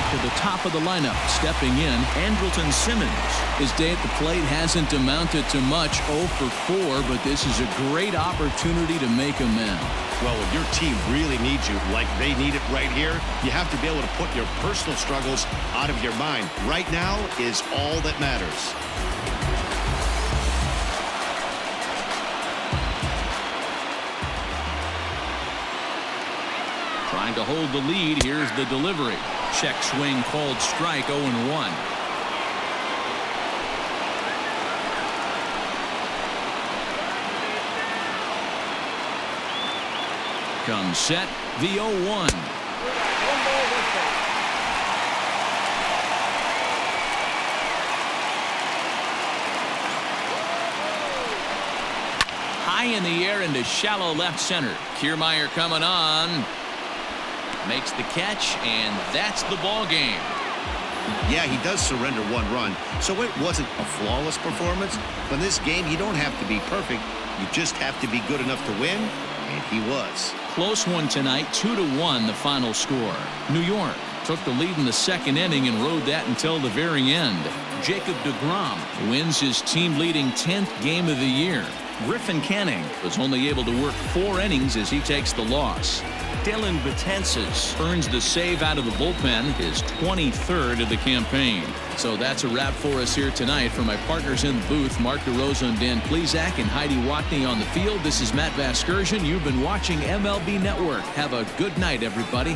To the top of the lineup, stepping in, Andrelton Simmons. His day at the plate hasn't amounted to much, 0 for 4, but this is a great opportunity to make amends. Well, when your team really needs you, like they need it right here, you have to be able to put your personal struggles out of your mind. Right now is all that matters. Trying to hold the lead. Here's the delivery. Check swing called strike, 0-1. Comes set, the 0-1. High in the air into shallow left center. Kiermaier coming on. makes the catch, and that's the ball game. Yeah, he does surrender 1 run, so it wasn't a flawless performance. But in this game, you don't have to be perfect. You just have to be good enough to win, and he was. Close one tonight, 2-1 the final score. New York took the lead in the second inning and rode that until the very end. Jacob deGrom wins his team-leading 10th game of the year. Griffin Canning was only able to work 4 innings as he takes the loss. Dylan Betances earns the save out of the bullpen, his 23rd of the campaign. So that's a wrap for us here tonight. For my partners in the booth, Mark DeRosa and Dan Plesac, and Heidi Watney on the field, this is Matt Vasgersian. You've been watching MLB Network. Have a good night, everybody.